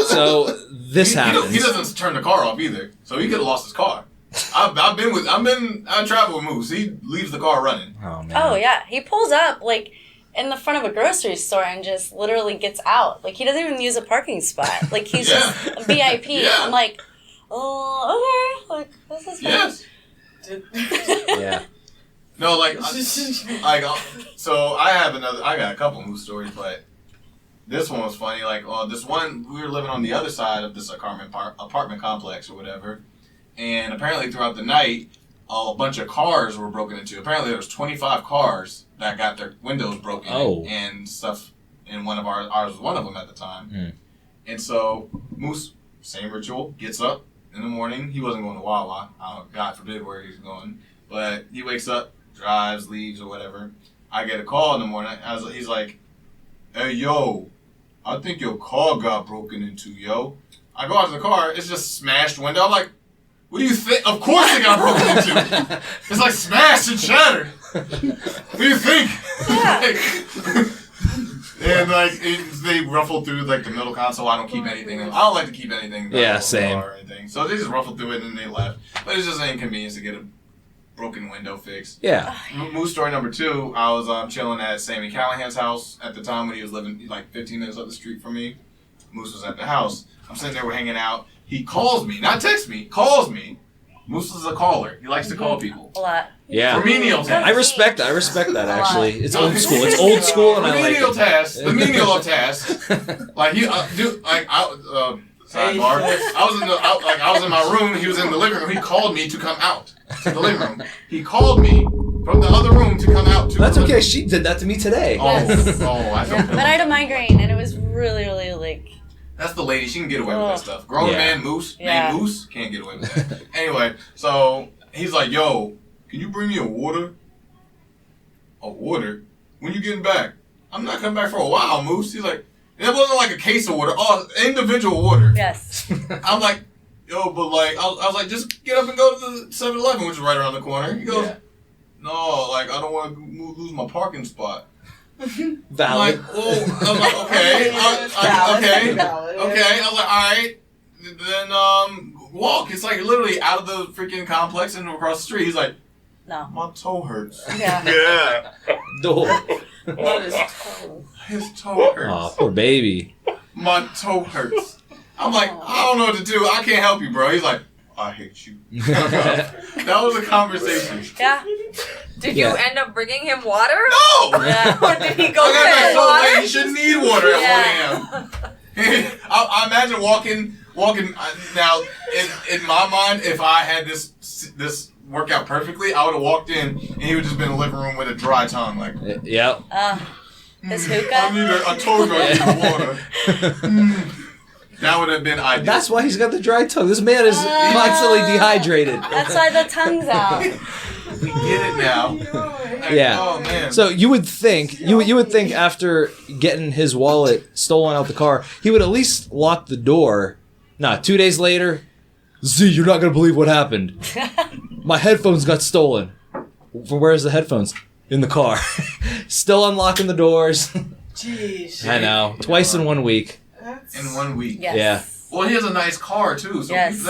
So this happens. He doesn't turn the car off either, so he could have lost his car. I travel with Moose. He leaves the car running. Oh man. Oh yeah, he pulls up like in the front of a grocery store and just literally gets out. Like he doesn't even use a parking spot. Like he's just a VIP. Yeah. I'm like, oh okay, like this is fine. Yes. Yeah. No, so I got a couple Moose stories, but this one was funny. Like, this one, we were living on the other side of this apartment complex or whatever, and apparently throughout the night, a bunch of cars were broken into. Apparently there was 25 cars that got their windows broken and stuff, and ours was one of them at the time. Mm. And so Moose, same ritual, gets up in the morning. He wasn't going to Wawa. God forbid where he's going. But he wakes up, drives, leaves, or whatever. I get a call in the morning. He's like, hey, yo, I think your car got broken into, yo. I go out to the car. It's just smashed window. I'm like, what do you think? Of course it got broken into. It's like smashed and shattered. What do you think? And they ruffled through like the middle console. I don't keep anything. I don't like to keep anything. Same. Or anything. So they just ruffled through it and then they left. But it's just an inconvenience to get a broken window fixed. Yeah. Moose story number 2. I was chilling at Sammy Callahan's house at the time when he was living like 15 minutes up the street from me. Moose was at the house. I'm sitting there, we're hanging out. He calls me, not texts me, calls me. Moose is a caller. He likes to call people. A lot. Yeah. For menial tasks. I respect that actually. It's old school. It's old school and I like menial it. tasks. The menial of tasks. Like sidebar. I was in my room. He was in the living room. He called me to come out to the living room. He called me from the other room to come out to. That's okay. She did that to me today. I don't. But I had a migraine and it was really, really like. That's the lady. She can get away with that stuff. Grown man Moose named Moose can't get away with that. Anyway, so he's like, "Yo, can you bring me a water? A water? When you getting back? I'm not coming back for a while, Moose." He's like, "It wasn't like a case of water. Oh, individual water." Yes. I'm like, "Yo, but like, I was like, just get up and go to the 7-Eleven, which is right around the corner." He goes, "No, like, I don't want to lose my parking spot." Valid. I'm like, I was like, okay. Okay. I was like, all right. Then walk. It's like literally out of the freaking complex and across the street. He's like, no. My toe hurts. Yeah. Door. His toe hurts. Oh, poor baby. My toe hurts. I'm like, I don't know what to do. I can't help you, bro. He's like, I hate you. That was a conversation. Yeah. Did you end up bringing him water? No! Yeah. Or did he go I got get back so water? late. He shouldn't need water at 1 a.m. I imagine walking. Now, in my mind, if I had this workout perfectly, I would have walked in and he would just been in the living room with a dry tongue, like. Yep. His hookah. I told you I need water. That would have been ideal. That's why he's got the dry tongue. This man is constantly dehydrated. That's why the tongue's out. We get it now. Yeah. Oh man. So you would think after getting his wallet stolen out the car, he would at least lock the door. Nah, 2 days later, Z, you're not gonna believe what happened. My headphones got stolen. Where's the headphones? In the car. Still unlocking the doors. Jeez. I know. Twice in 1 week. In 1 week. Yes. Yeah. Well, he has a nice car too, so Yes.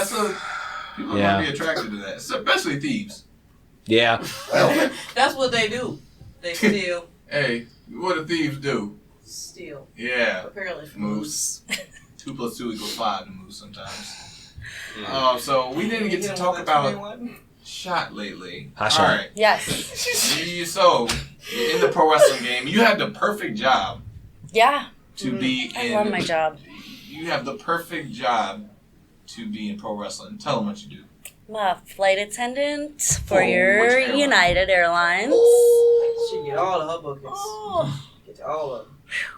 people might be attracted to that, especially thieves. Yeah. That's what they do. They steal. Hey, what do thieves do? Steal. Yeah. Apparently from Moose. 2 + 2 = 5 to Moose sometimes. So we didn't get to talk about Shot lately. Hot Shot. All right. Yes. So, in the pro wrestling game, you had the perfect job Yeah. to be I in. love my job. You have the perfect job to be in pro wrestling. Tell them what you do. I'm a flight attendant for which your airline? United Airlines. She get all of her bookings. Oh, Get all of them.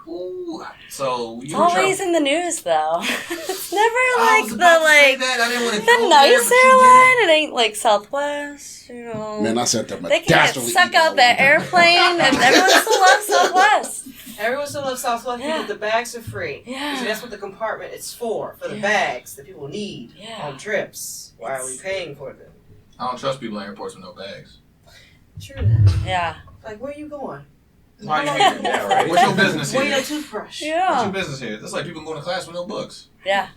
Ooh. So it's you were always in the news though. It's never I like was the about to say like that. I didn't want to the go there, nice but you airline. It ain't like Southwest, you know. Man, I said that. They can suck out that airplane, and everyone still loves Southwest. Everyone still loves Southwest Yeah. because the bags are free. Yeah. So that's what the compartment is for the Yeah. bags that people need Yeah. on trips. Why are we paying for them? I don't trust people in airports with no bags. True. Yeah. Like, where you going? Why you here? Yeah, right. What's your business Where here? your toothbrush? Yeah. What's your business here? That's like people going to class with no books. Yeah.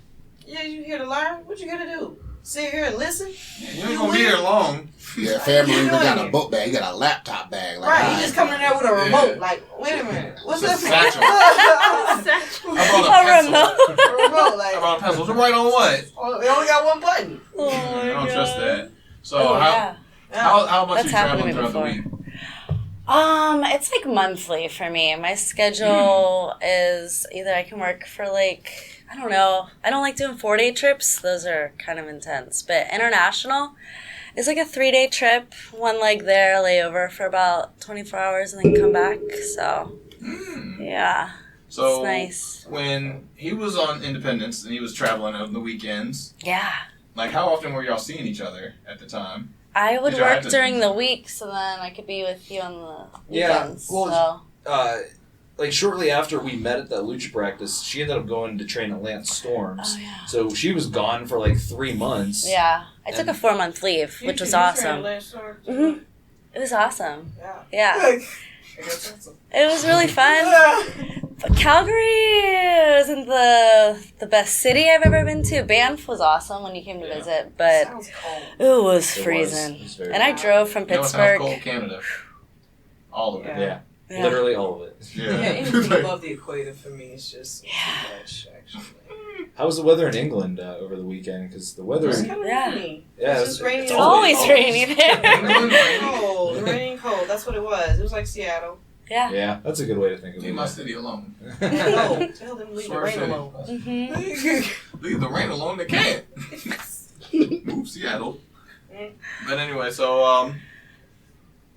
Yeah, you here to learn? What you here to do? Sit here and listen? You ain't gonna be here long. Yeah, family even got a book bag. You got a laptop bag. Like, Right, you just coming in there with a remote. Like, wait a minute. What's It's a that for? satchel. A I brought a pencil. remote. Like, I brought a pencil. To write on what? we only got one button. Oh I don't my trust God. that. So Oh, how much That's you happened to traveling me throughout the before. week? It's like monthly for me. My schedule is either I can work for like, I don't know. I don't like doing 4-day trips. Those are kind of intense. But international is like a 3-day trip. One leg there, lay over for about 24 hours and then come back. So, yeah. So it's nice. when he was on Independence and he was traveling on the weekends, Yeah. like how often were y'all seeing each other at the time? I would Did y'all work have to- during the week so then I could be with you on the Yeah, weekends. well, so. Like shortly after we met at that lucha practice, she ended up going to train at Lance Storms. Oh, yeah. So she was gone for like 3 months. Yeah. I took a 4-month leave, which was awesome. Mm-hmm. It was awesome. Yeah. Yeah. It was really fun. But Calgary isn't the best city I've ever been to. Banff was awesome when you came to visit, but Sounds cold. it was It freezing. was very And I cold. drove from You know, it sounds Pittsburgh. cold, Canada. All of it. Yeah. Yeah. Literally all of it. Yeah, anything above the equator for me is just too much, actually. How was the weather in England over the weekend? Because the weather, It's kind of Yeah. rainy. yeah, It's just rainy. It's always cold. rainy there. Cold. Rain cold. That's what it was. It was like Seattle. Yeah. Yeah, that's a good way to think of Leave it. my city alone. No, tell them to leave the Swerve rain City. alone. Mm-hmm. Leave the rain alone. They can't. Move Seattle. But anyway, so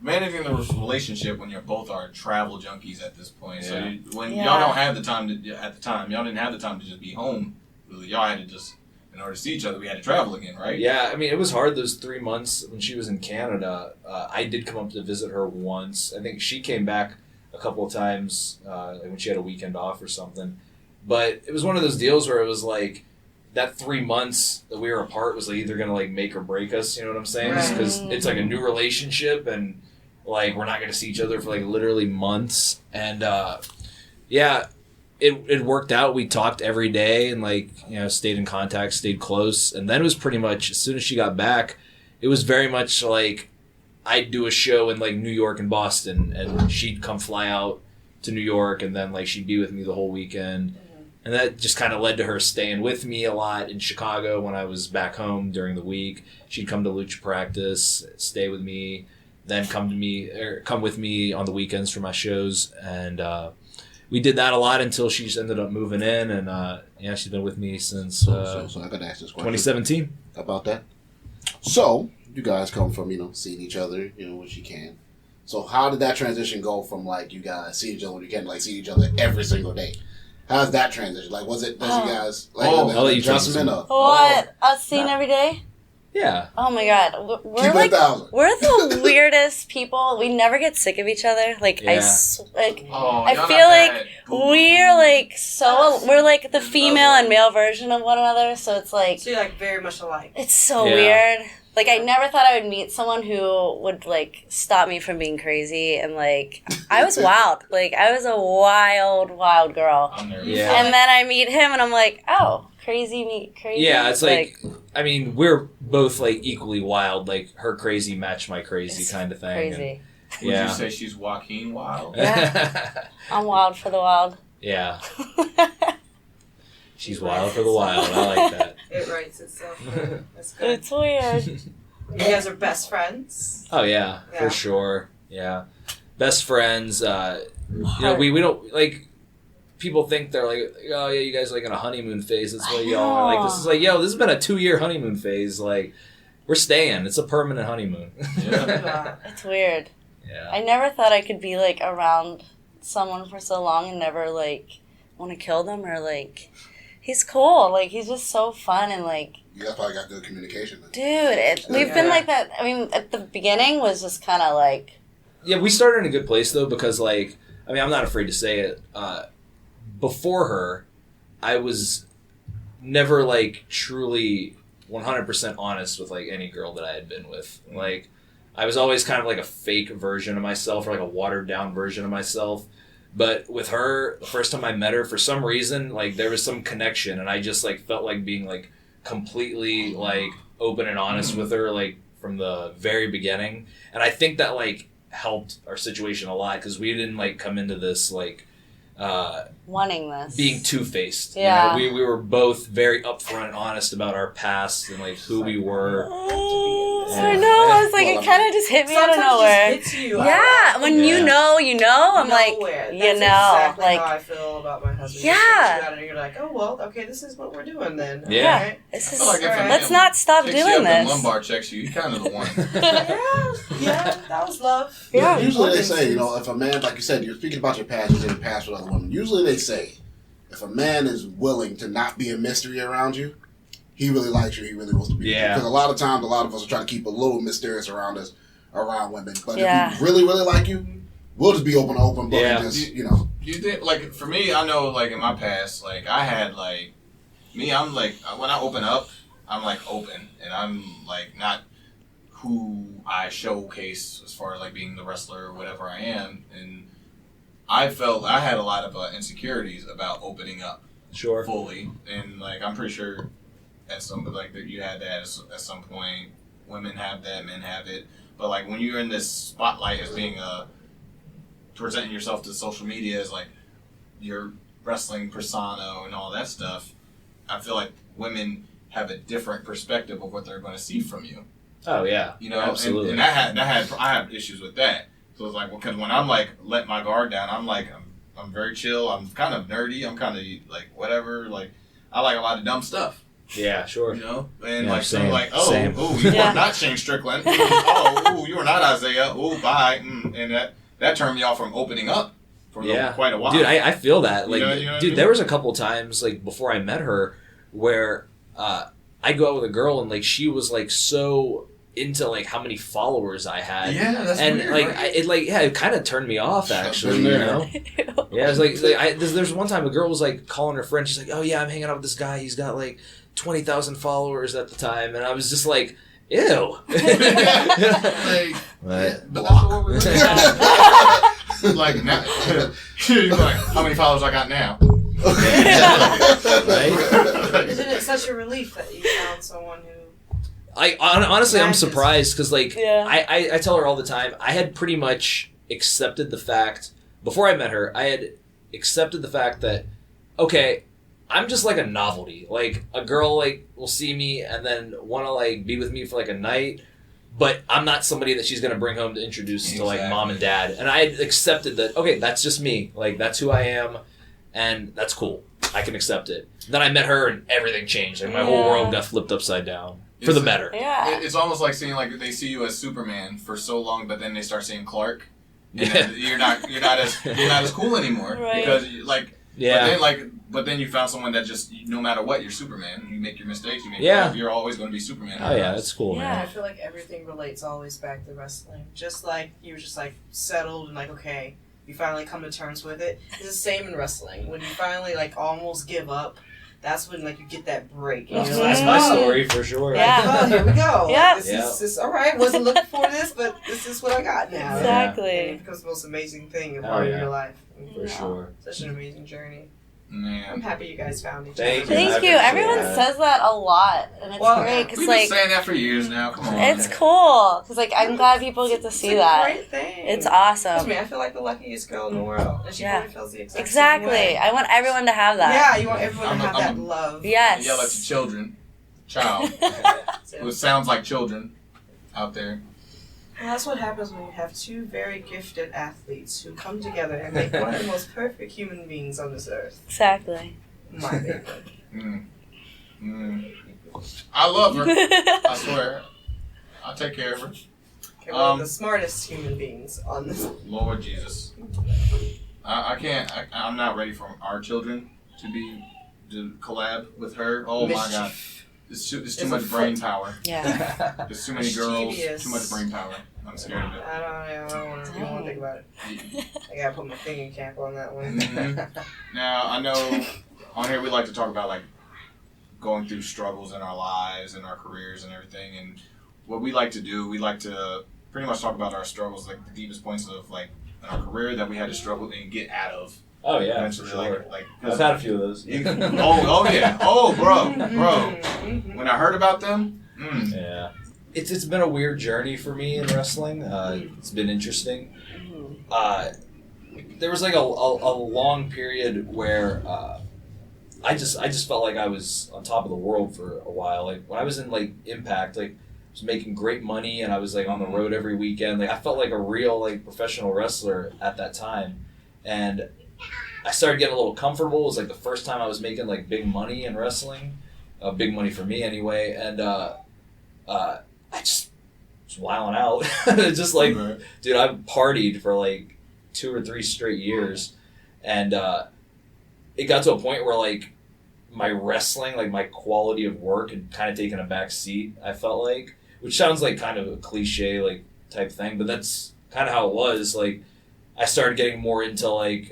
managing the relationship when you're both are travel junkies at this point. So Yeah. when Yeah. y'all don't have the time to y'all didn't have the time to just be home. Really, y'all had to just in order to see each other, we had to travel again, right? Yeah, I mean, it was hard those 3 months when she was in Canada. I did come up to visit her once. I think she came back a couple of times like when she had a weekend off or something. But it was one of those deals where it was like that 3 months that we were apart was like either going to like make or break us, you know what I'm saying? Right. Because it's like a new relationship and like we're not going to see each other for like literally months. And yeah, it worked out. We talked every day and like, you know, stayed in contact, stayed close. And then it was pretty much as soon as she got back, it was very much like I'd do a show in like New York and Boston and she'd come fly out to New York and then like she'd be with me the whole weekend. And that just kind of led to her staying with me a lot in Chicago when I was back home during the week. She'd come to lucha practice, stay with me, then come with me on the weekends for my shows. And we did that a lot until she just ended up moving in. And yeah, she's been with me since So I got to ask this question 2017. about that. So you guys come from, seeing each other, when you can. So how did that transition go from like you guys see each other when you can, like see each other every single day? How's that transition? Like, was it, you guys, like, I'll an let you take adjustment? this Or, What? Us seeing every day? Yeah. Oh my God. We're keep like, it 1,000. we're the weirdest people. We never get sick of each other. Like, Yeah. Oh, I y'all feel got like that. we're like we're like the female and male version of one another. So it's like, So you're like very much alike. it's so Yeah. weird. Like, I never thought I would meet someone who would, like, stop me from being crazy. And, like, I was wild. Like, I was a wild, wild girl. I'm nervous. Yeah. And then I meet him, and I'm like, oh, crazy meet crazy. Yeah, it's like, I mean, we're both like equally wild. Like her crazy match my crazy It's kind of thing. crazy. Would Yeah. you say she's Joaquin Wilde? I'm wild for the wild. Yeah. She's wild for the wild. I like that. It writes itself. That's good. It's weird. You guys are best friends. Oh yeah, Yeah. for sure. Yeah, best friends. We don't like. People think they're like, oh yeah, you guys are like in a honeymoon phase. That's why y'all are like. This is like, yo, this has been a 2-year honeymoon phase. Like, we're staying. It's a permanent honeymoon. Yeah. It's weird. Yeah. I never thought I could be, like, around someone for so long and never, like, want to kill them or, like... He's cool. Like, he's just so fun and, like... You guys probably got good communication then. Dude, we've been like that. I mean, at the beginning was just kind of like... Yeah, we started in a good place though because like, I mean, I'm not afraid to say it. Before her, I was never like truly 100% honest with like any girl that I had been with. Like, I was always kind of like a fake version of myself, or like a watered down version of myself. But with her, the first time I met her, for some reason, like there was some connection, and I just like felt like being like completely like open and honest with her, like from the very beginning. And I think that like helped our situation a lot, because we didn't like come into this like wanting this, being two-faced. Yeah. You know, we were both very upfront and honest about our past and like who we were. I know. I was like, it kind of just hit me out of nowhere. It just hits you. Yeah, when you know, you know. I'm like, Nowhere. you That's know, exactly like how I feel about my husband. Yeah. You got it, and you're like, oh well, okay, this is what we're doing then. Yeah. Okay. this is. like if a man Let's not stop picks you doing up and this. lumbar checks you kind of the one. yeah, that was love. Yeah. Usually they say, you know, if a man, like you said, you're speaking about your past, you didn't pass with other women. Usually they say, if a man is willing to not be a mystery around you, he really likes you. He really wants to be with you. Yeah. Because a lot of times, a lot of us are trying to keep a little mysterious around women. But Yeah. if we really, really like you, we'll just be open book Yeah. and just, you know. Do you think, like, for me, I know, like, in my past, like, I had, like, I'm, like, when I open up, I'm, like, open. And I'm, like, not who I showcase as far as, like, being the wrestler or whatever I am. And I felt I had a lot of insecurities about opening up Sure. fully. And, like, I'm pretty sure at some, like, that you had that at some point. Women have that, men have it. But, like, when you're in this spotlight as being presenting yourself to social media as, like, your wrestling persona and all that stuff, I feel like women have a different perspective of what they're going to see from you. Oh yeah. You know, Absolutely. and I had issues with that. So it's like, well, because when I'm like let my guard down, I'm like I'm very chill. I'm kind of nerdy. I'm kind of like whatever. Like I like a lot of dumb stuff. Yeah. Sure. You know, and Yeah, like same, so like same. you Yeah. are not Shane Strickland. You are not Isaiah. Bye. And that turned me off from opening up for quite a while. Dude, I feel that. Like, You know what I mean? there was a couple times, like, before I met her, where I'd go out with a girl, and, like, she was, like, so into, like, how many followers I had. Yeah, that's and, weird. like, Right? it kind of turned me off, actually, been you there. know? Yeah, it was like there's one time a girl was, like, calling her friend. She's like, oh, yeah, I'm hanging out with this guy. He's got, like, 20,000 followers at the time. And I was just like, ew. Like, But, but that's what we're looking at. Like now, you're like, how many followers I got now? right? Isn't it such a relief that you found someone who? Honestly, I'm Matches. surprised because, like, Yeah. I tell her all the time, I had pretty much accepted the fact, before I met her, I had accepted the fact that, okay, I'm just like a novelty. Like, a girl, like, will see me and then want to, like, be with me for, like, a night, but I'm not somebody that she's going to bring home to introduce to, like, mom and dad. And I had accepted that, okay, that's just me. Like, that's who I am, and that's cool. I can accept it. Then I met her, and everything changed. Like, my whole Yeah. world got flipped upside down. For the better. Yeah. It's almost like seeing like they see you as Superman for so long, but then they start seeing Clark. And Yeah. then you're not as cool anymore Right. because you, like. Yeah. But then you found someone that just no matter what, you're Superman. You make your mistakes. You're always going to be Superman. Oh, yeah, that's cool, Yeah, man. I feel like everything relates always back to wrestling. Just like you were just like settled and like okay, you finally come to terms with it. It's the same in wrestling. When you finally like almost give up, that's when like you get that break. And you're That's like, my oh, story for sure. Yeah. oh, here we go. Yeah. Like, this is all right. Wasn't looking for this, but this is what I got now. Exactly. And it becomes the most amazing thing of Oh, part yeah. of your life. For sure. Such an amazing journey. I'm Man. happy you guys found each Thank other. you. Thank you. Yeah. Everyone says that a lot, and it's Well, great We've because, been like, saying that for years now. Come on. it's cool. Because, like, I'm glad people get to It's see a that. great thing. It's Trust awesome. me, I feel like the luckiest girl in the world. And she Yeah. probably feels the exact same Exactly. way. I want everyone to have that. Yeah, you want everyone I'm to a- have I'm that a- love. Yes. Yell at your children, child, who sounds like children out there. Well, that's what happens when you have two very gifted athletes who come together and make one of the most perfect human beings on this earth. Exactly. My favorite. I love her. I swear. I'll take care of her. Okay, one of the smartest human beings on this. Lord Jesus. I can't. I'm not ready for our children to collab with her. Oh my God. It's too much brain power. Yeah. There's too many girls. Mischievous. Too much brain power. I'm scared of it. I don't want to think about it. I gotta put my thinking cap on that one. Now, I know on here we like to talk about like going through struggles in our lives and our careers and everything. And what we like to do, we like to pretty much talk about our struggles, like the deepest points of like in our career that we had to struggle and get out of. Oh yeah, eventually, sure. like I've had a few of those. oh yeah, bro. When I heard about them, yeah, it's been a weird journey for me in wrestling. It's been interesting. There was like a long period where I just felt like I was on top of the world for a while. Like when I was in like Impact, like I was making great money and I was like on the road every weekend. Like I felt like a real like professional wrestler at that time, and I started getting a little comfortable. It was like the first time I was making like big money in wrestling, big money for me anyway. And I just was wilding out. Just like, dude, I partied for like 2 or 3 straight years, and it got to a point where like my wrestling, like my quality of work, had kind of taken a back seat. I felt like, which sounds like kind of a cliche like type thing, but that's kind of how it was. Like I started getting more into like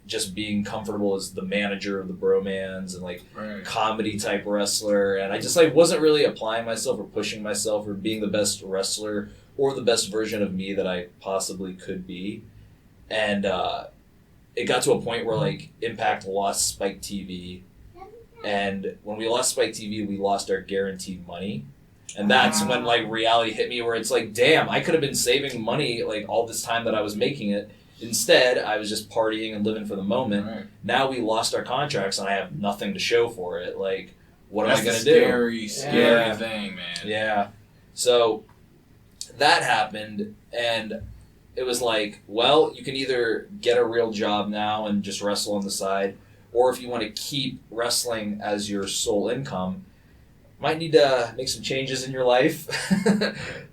just being comfortable as the manager of the Bromans and like comedy type wrestler, and I just like wasn't really applying myself or pushing myself or being the best wrestler or the best version of me that I possibly could be. And it got to a point where like Impact lost Spike TV, and when we lost Spike TV, we lost our guaranteed money. And that's when like reality hit me, where it's like, damn, I could have been saving money like all this time that I was making it. Instead, I was just partying and living for the moment. Right. Now we lost our contracts and I have nothing to show for it. Like, what am I going to do? Scary thing, man. Yeah. So that happened, and it was like, well, you can either get a real job now and just wrestle on the side, or if you want to keep wrestling as your sole income, might need to make some changes in your life.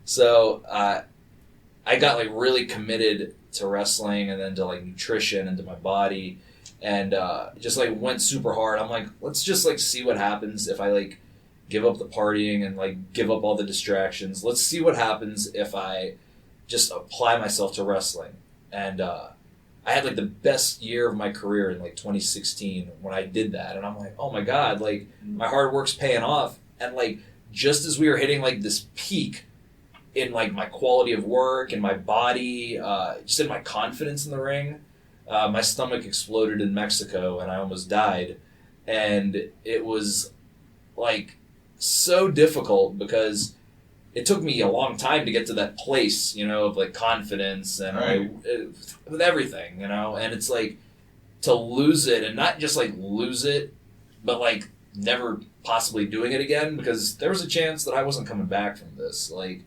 So I got like really committed to wrestling and then to like nutrition and to my body, and just like went super hard. I'm like, let's just like see what happens if I like give up the partying and like give up all the distractions. Let's see what happens if I just apply myself to wrestling. And I had like the best year of my career in like 2016 when I did that, and I'm like, oh my god, like my hard work's paying off. And like just as we were hitting like this peak in like my quality of work and my body, just in my confidence in the ring, my stomach exploded in Mexico and I almost died. And it was like so difficult because it took me a long time to get to that place, you know, of like confidence and with everything, you know. And it's like to lose it, and not just like lose it, but like never possibly doing it again, because there was a chance that I wasn't coming back from this. Like,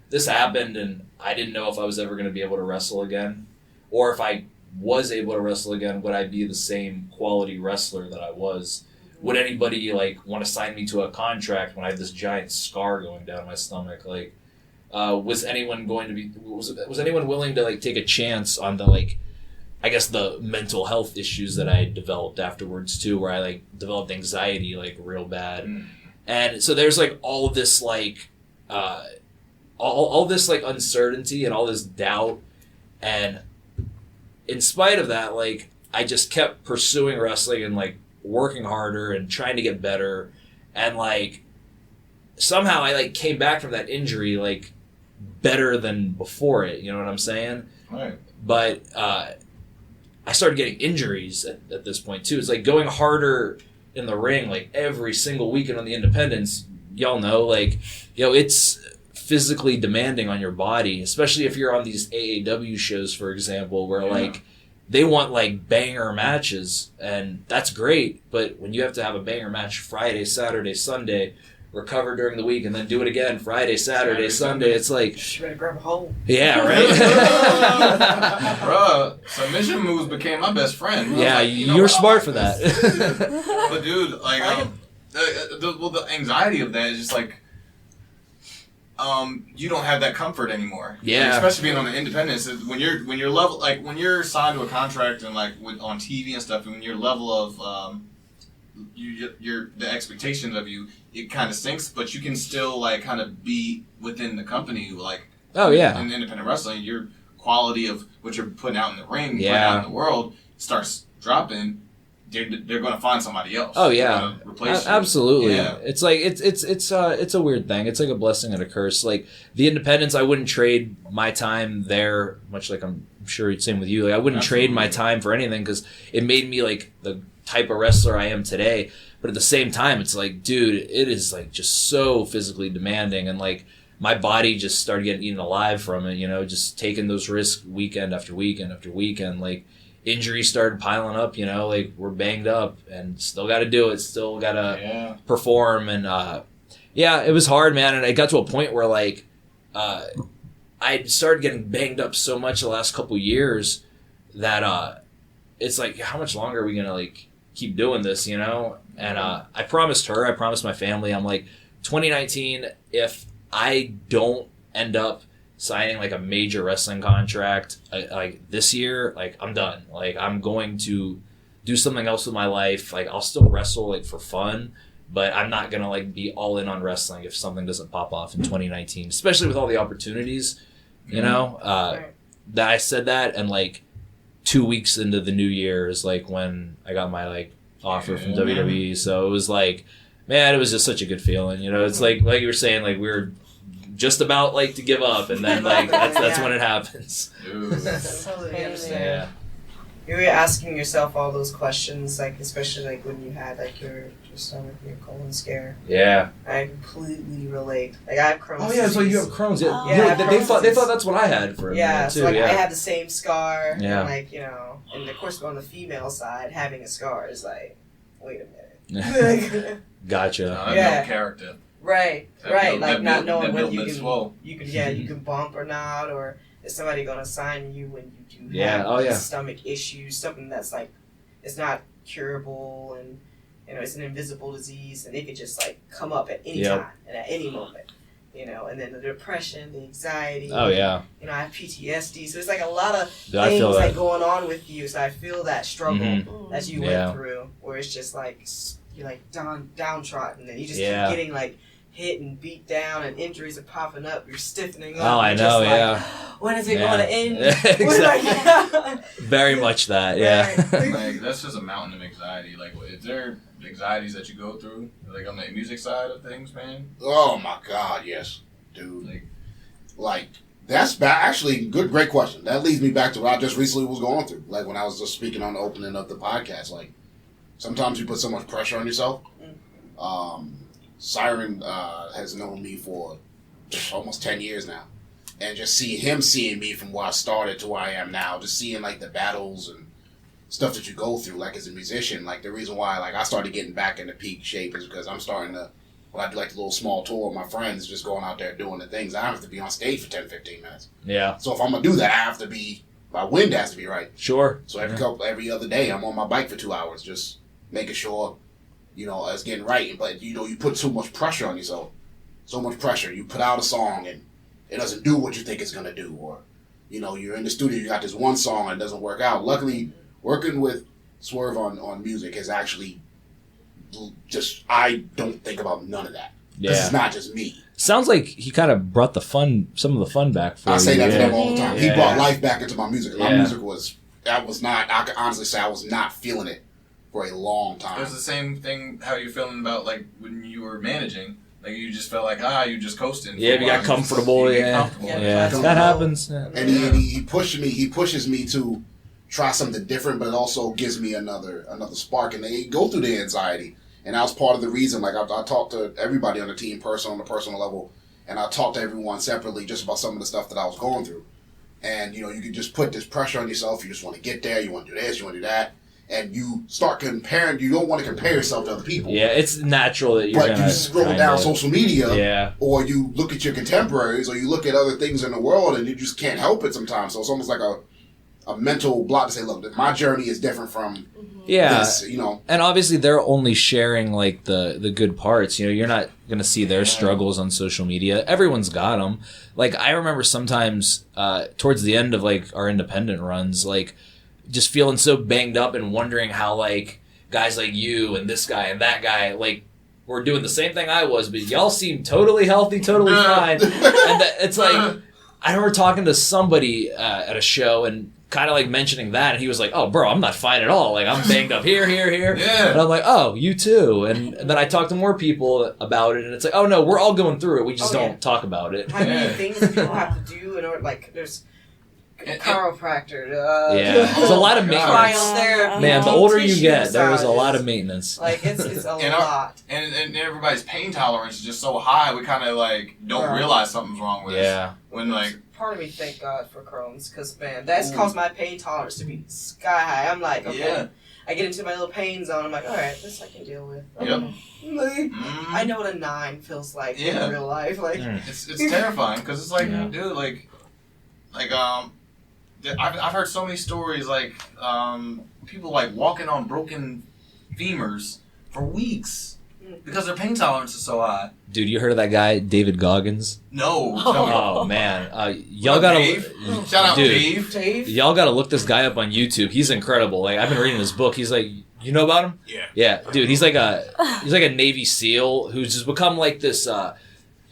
this happened and I didn't know if I was ever going to be able to wrestle again, or if I was able to wrestle again, would I be the same quality wrestler that I was? Would anybody like want to sign me to a contract when I have this giant scar going down my stomach? Like, was anyone willing to like take a chance on the like, I guess the mental health issues that I developed afterwards too, where I like developed anxiety like real bad. And so there's like all of this like all this like uncertainty and all this doubt, and in spite of that, like I just kept pursuing wrestling and like working harder and trying to get better, and like somehow I like came back from that injury like better than before it, you know what I'm saying? Right. But I started getting injuries at this point too. It's like going harder in the ring like every single weekend on the independents, y'all know, like, you know, it's physically demanding on your body, especially if you're on these AAW shows, for example, where like they want like banger matches, and that's great, but when you have to have a banger match Friday, Saturday, Sunday, recover during the week, and then do it again Friday, Saturday, Sunday, it's like, you better grab a hole. Yeah, right. Bruh, submission moves became my best friend. Yeah, like, you were smart for that. But dude, like, the anxiety of that is just like, you don't have that comfort anymore. Yeah. Like, especially being on the independents, when you're level, like when you're signed to a contract and like on TV and stuff, and when your level of the expectations of you, it kind of sinks, but you can still like kind of be within the company, like in independent wrestling, your quality of what you're putting out in the ring, putting out in the world starts dropping. they're going to find somebody else. Oh yeah, replace you. Absolutely. Yeah. It's like it's a weird thing. It's like a blessing and a curse. Like the independents, I wouldn't trade my time there. Much like I'm sure it's same with you. Like I wouldn't trade my time for anything because it made me like the type of wrestler I am today. But at the same time, it's like, dude, it is like just so physically demanding, and like my body just started getting eaten alive from it. You know, just taking those risks weekend after weekend after weekend, like. Injuries started piling up, you know, like we're banged up and still got to do it, still got to perform. And it was hard, man. And it got to a point where like I started getting banged up so much the last couple years that it's like, how much longer are we going to like keep doing this, you know? And I promised my family, I'm like, 2019, if I don't end up signing like a major wrestling contract like this year, like I'm done. Like I'm going to do something else with my life. Like I'll still wrestle like for fun, but I'm not gonna like be all in on wrestling if something doesn't pop off in 2019, especially with all the opportunities, you know. That I said that, and like 2 weeks into the new year is like when I got my like offer from WWE. So it was like, man, it was just such a good feeling, you know. It's like you were saying, like we were just about like to give up, and then like that's when it happens. Totally understand. You were asking yourself all those questions, like especially like when you had like your stomach, your colon scare. Yeah. I completely relate. Like I have Crohn's. Oh yeah, so you have Crohn's. They thought that's what I had for a minute too. So like I had the same scar. Yeah. And like, you know, and of course on the female side, having a scar is like, wait a minute. Gotcha. No character. Right. Like not knowing whether you Mm-hmm. can bump or not, or is somebody gonna sign you when you do have stomach issues, something that's like it's not curable, and you know it's an invisible disease, and it could just like come up at any time and at any moment, you know. And then the depression, the anxiety. Oh yeah. You know, I have PTSD, so it's like a lot of things like going on with you. So I feel that struggle that you went through, where it's just like you're like downtrodden, and you just keep getting like hit and beat down, and injuries are popping up. You're stiffening up. Oh, I know. Like, when is it going to end? Exactly. Very much that. Yeah. Like that's just a mountain of anxiety. Like, is there anxieties that you go through, like on the music side of things, man? Oh my God, yes, dude. Like that's actually great question. That leads me back to what I just recently was going through. Like when I was just speaking on the opening of the podcast. Like sometimes you put so much pressure on yourself. Syiren has known me for almost 10 years now. And just seeing me from where I started to where I am now, just seeing like the battles and stuff that you go through, like as a musician, like the reason why like I started getting back into peak shape is because I'm starting to, when I do like the little small tour with my friends, just going out there doing the things, I have to be on stage for 10, 15 minutes. Yeah. So if I'm going to do that, I have to be, my wind has to be right. Sure. So every other day, I'm on my bike for 2 hours, just making sure, you know, it's getting right. But, you know, you put so much pressure on yourself. So much pressure. You put out a song and it doesn't do what you think it's going to do. Or, you know, you're in the studio, you got this one song and it doesn't work out. Luckily, working with Swerve on music has actually just, I don't think about none of that. Yeah. This is not just me. Sounds like he kind of brought some of the fun back for you. I say that to them all the time. Yeah. He brought life back into my music. My music I can honestly say I was not feeling it for a long time. It was the same thing how you're feeling about like when you were managing. Like you just felt like you just coasting. Yeah, you got comfortable. That happens. Yeah. And he pushes me to try something different, but it also gives me another spark. And they go through the anxiety, and that was part of the reason. Like I talked to everybody on the team, on a personal level, and I talked to everyone separately just about some of the stuff that I was going through. And you know, you can just put this pressure on yourself. You just want to get there. You want to do this. You want to do that. And you start comparing. You don't want to compare yourself to other people. Yeah, it's natural that you're. But you scroll down social media, or you look at your contemporaries, or you look at other things in the world, and you just can't help it sometimes. So it's almost like a mental block to say, look, my journey is different from this, you know. And obviously, they're only sharing like the good parts. You know, you're not gonna see their struggles on social media. Everyone's got them. Like I remember sometimes towards the end of like our independent runs, like. Just feeling so banged up and wondering how like guys like you and this guy and that guy like were doing the same thing I was, but y'all seem totally healthy, totally fine. And it's like I remember talking to somebody at a show and kind of like mentioning that, and he was like, "Oh, bro, I'm not fine at all. Like, I'm banged up here. Yeah. And I'm like, "Oh, you too." And then I talked to more people about it, and it's like, "Oh no, we're all going through it. We just don't talk about it." How many things people have to do in order, like, there's chiropractor. There's a lot of maintenance. Therapy, Man, the older you get, there is a lot of maintenance. Like, it's a lot. And everybody's pain tolerance is just so high, we kind of, like, don't realize something's wrong with us. When, like... Part of me, thank God for Crohn's, because, man, that's caused my pain tolerance to be sky high. I'm like, okay. I get into my little pain zone. I'm like, all right, this I can deal with. I know what a 9 feels like in real life. Like, it's terrifying, because it's like, dude, I've heard so many stories, like, people, like, walking on broken femurs for weeks because their pain tolerance is so high. Dude, you heard of that guy, David Goggins? No. Oh, man. Y'all gotta... Shout out Dave. Y'all gotta look this guy up on YouTube. He's incredible. Like, I've been reading his book. He's like... You know about him? Yeah. Dude, he's like a Navy SEAL who's just become, like, this...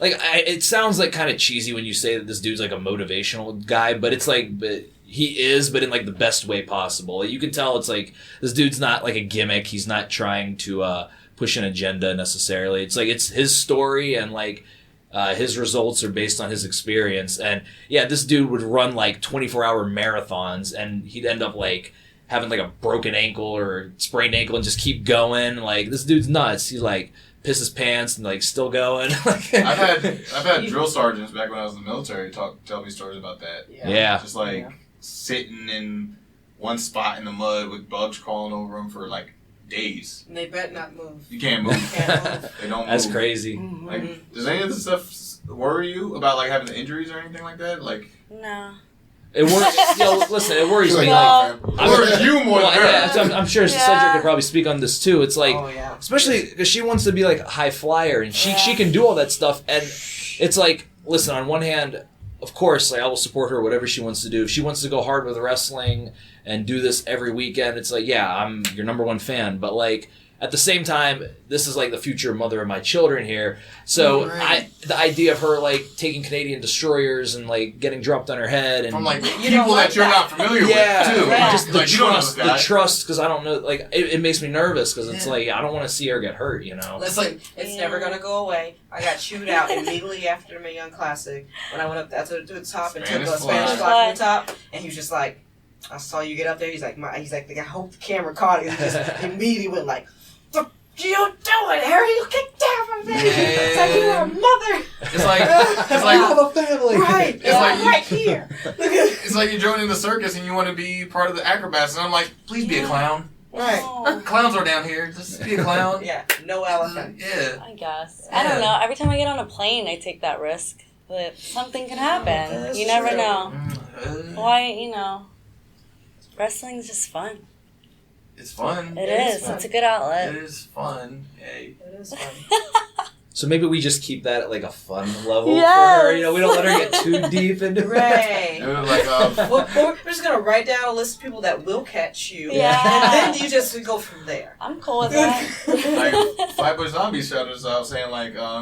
it sounds like kind of cheesy when you say that this dude's like a motivational guy, but it's like, but he is, but in like the best way possible. You can tell it's like this dude's not like a gimmick. He's not trying to push an agenda necessarily. It's like it's his story and like his results are based on his experience. And yeah, this dude would run like 24-hour marathons, and he'd end up like having like a broken ankle or sprained ankle and just keep going. Like this dude's nuts. He's like piss his pants and like still going. I've had drill sergeants back when I was in the military tell me stories about that. Yeah. Just like sitting in one spot in the mud with bugs crawling over them for like days. And they better not move. You can't move. They don't move. That's crazy. Like, does any of this stuff worry you about like having injuries or anything like that? Like, no. It worries. Listen, it worries me. It worries you more than her. I'm sure Cedric could probably speak on this too. It's like, especially because she wants to be like a high flyer, and she can do all that stuff. And it's like, listen, on one hand, of course, like I will support her whatever she wants to do. If she wants to go hard with wrestling and do this every weekend, it's like, yeah, I'm your number one fan. But like at the same time, this is like the future mother of my children here. So the idea of her like taking Canadian destroyers and like getting dropped on her head and from like people that you're not familiar with too. Just the like, trust, because I don't know, like it makes me nervous because it's like I don't want to see her get hurt, you know. Listen, it's never gonna go away. I got chewed out immediately after the Young Classic when I went up to the top and took a Spanish fly from the top, and he was just like, "I saw you get up there." He's like, I hope the camera caught it. He just immediately went like, "What you doing, Harry? You kicked down from there." It's like you're a mother. It's like I have a family. Right. It's like right here. It's like you're joining the circus and you want to be part of the acrobats, and I'm like, please be a clown. Right. Clowns are down here. Just be a clown. No elephant. I guess. I don't know. Every time I get on a plane, I take that risk that something can happen. You never know. Why, wrestling's just fun. It's fun. It is. It's a good outlet. It is fun. Hey. It is fun. So maybe we just keep that at like a fun level for her. We don't let her get too deep into it. Right. Like, we're just going to write down a list of people that will catch you. Yeah. And then you just go from there. I'm cool with that. Like, Flatbush Zombie shouted us out saying, like, I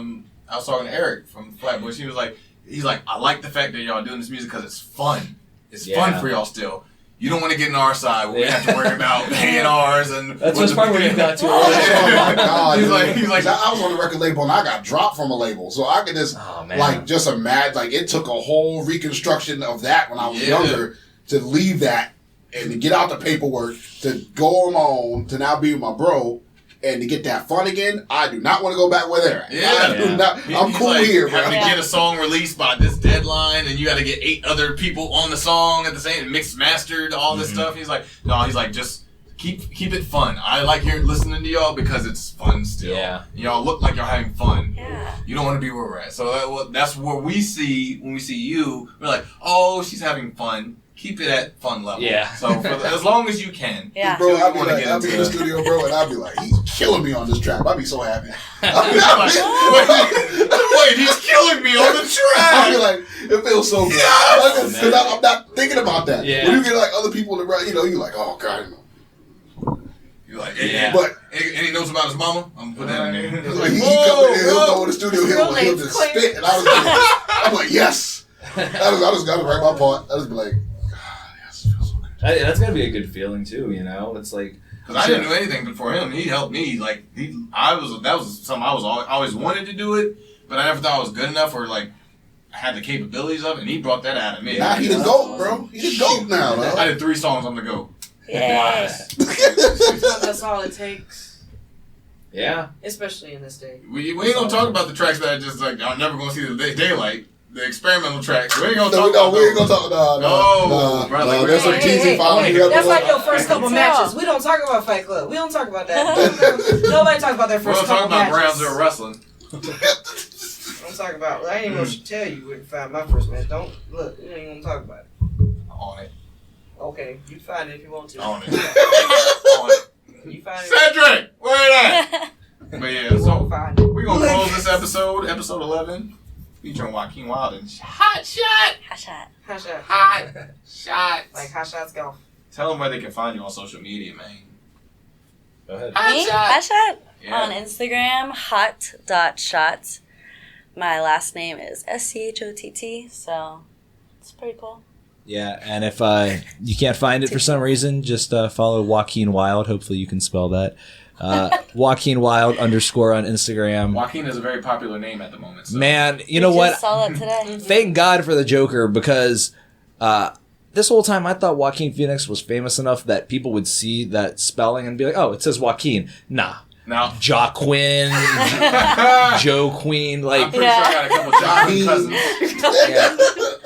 was talking to Eric from Flatbush. He's like, I like the fact that y'all doing this music because it's fun. It's fun for y'all still. You don't want to get in our side where we have to worry about A&Rs and... That's what's part where you got to. Oh my God. He's like, I was on the record label and I got dropped from a label. So I could just, just imagine, like, it took a whole reconstruction of that when I was younger to leave that and to get out the paperwork, to go on my own, to now be with my bro, and to get that fun again. I do not want to go back where they're at. I'm cool here, man. You have to get a song released by this deadline, and you got to get 8 other people on the song at the same, mixed, mastered, all this stuff. He's like, just keep it fun. I like listening to y'all because it's fun still. Yeah. Y'all look like y'all having fun. Yeah. You don't want to be where we're at. So that's what we see when we see you. We're like, oh, she's having fun. Keep it at fun level. Yeah. So as long as you can. Yeah. Bro, I'll be in the studio, bro, and I'll be like, he's killing me on this track. I'll be so happy. Wait, he's killing me on the track. I'll be like, it feels so good. Because I'm not thinking about that. Yeah. When you get like other people in the you're like, oh God. You're like, but and he knows about his mama. I'm gonna put that in there. Like, he come in there, he'll go in the studio, he'll just spit, and I'm like, yes. I just gotta write my part. I just be like, yes, it feels so good. That's gotta be a good feeling too, you know. It's like because I didn't do anything before him. He helped me. Like that was something I always wanted to do it, but I never thought I was good enough or like I had the capabilities of it. And he brought that out of me. Nah, he the GOAT, bro. He the GOAT now, bro. I did 3 songs on the go. Yeah. That's all it takes. Yeah. Especially in this day. We ain't gonna talk about the tracks that I just like. I'm never gonna see the daylight. The experimental tracks. We ain't gonna talk about. We ain't gonna talk. No, brother. That's what Teasy found. That's like your first couple matches. We don't talk about Fight Club. We don't talk about that. Nobody talks about their first couple matches. We don't talk about Brownsville wrestling. I'm talking about. I ain't even gonna tell you where to find my first match. Don't look. We ain't gonna talk about it. On it. Okay, you find it if you want to. On it. On it. You find it. Cedric, where it at? But yeah, so Find it. we're gonna close this episode 11, featuring Joaquin Wilde and Hot Shot. Hot shot. Hot shot. Hot Shot. Like Hot Shots Golf. Tell them where they can find you on social media, man. Go ahead. Me? Hot shot? Yeah. On Instagram, hot.shot. My last name is SCHOTT, so it's pretty cool. Yeah, and if you can't find it for some reason, just follow Joaquin Wilde. Hopefully you can spell that. Joaquin Wilde _ on Instagram. Joaquin is a very popular name at the moment. So. Man, you know what? Just saw that today. Thank God for the Joker, because this whole time I thought Joaquin Phoenix was famous enough that people would see that spelling and be like, oh, it says Joaquin. Nah. No. Joaquin, Joe Queen, like I'm pretty sure I got a couple Joaquin cousins. yeah.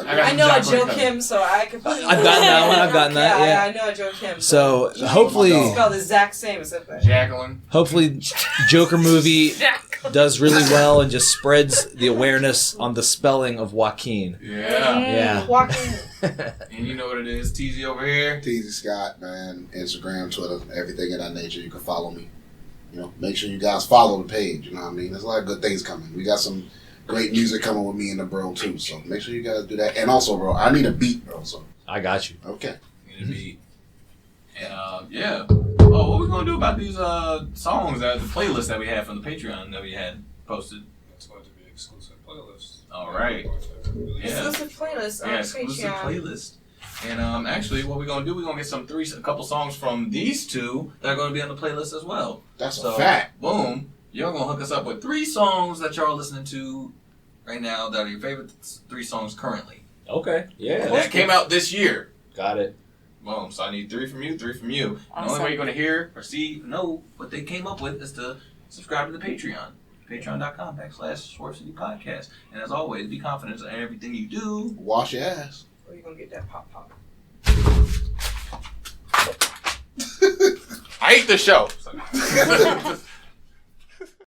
I know a Joe Kim, so I could. I've gotten that one. I've gotten that. Yeah. I know a Joe Kim. So hopefully, It's spelled the exact same except that. Jacqueline. hopefully, Joker movie does really well and just spreads the awareness on the spelling of Joaquin. Yeah. Yeah. Joaquin. And you know what it is, Teasy over here. Teasy Scott, man. Instagram, Twitter, everything of that nature. You can follow me. You know, make sure you guys follow the page. You know what I mean? There's a lot of good things coming. We got some great music coming with me and the bro too. So make sure you guys do that. And also, bro, I need a beat, bro. So I got you. okay. Need a beat. And yeah. Oh, what we gonna do about these songs that the playlist that we had from the Patreon that we had posted? It's going to be exclusive playlist. All right. Yeah. Exclusive playlist on Yeah, exclusive Patreon. playlist. And actually, what we're gonna do? We're gonna get a couple songs from these two that are gonna be on the playlist as well. That's So, a fact. Boom. Y'all gonna hook us up with 3 songs that y'all are listening to right now that are your favorite 3 songs currently. Okay. Yeah. That came out this year. Got it. Boom. So I need 3 from you, 3 from you. And the only Awesome. way you're gonna hear or know what they came up with is to subscribe to the Patreon. Patreon.com/Swerve City Podcast. And as always, be confident in everything you do. Wash your ass. Where you gonna get that pop? I hate the show.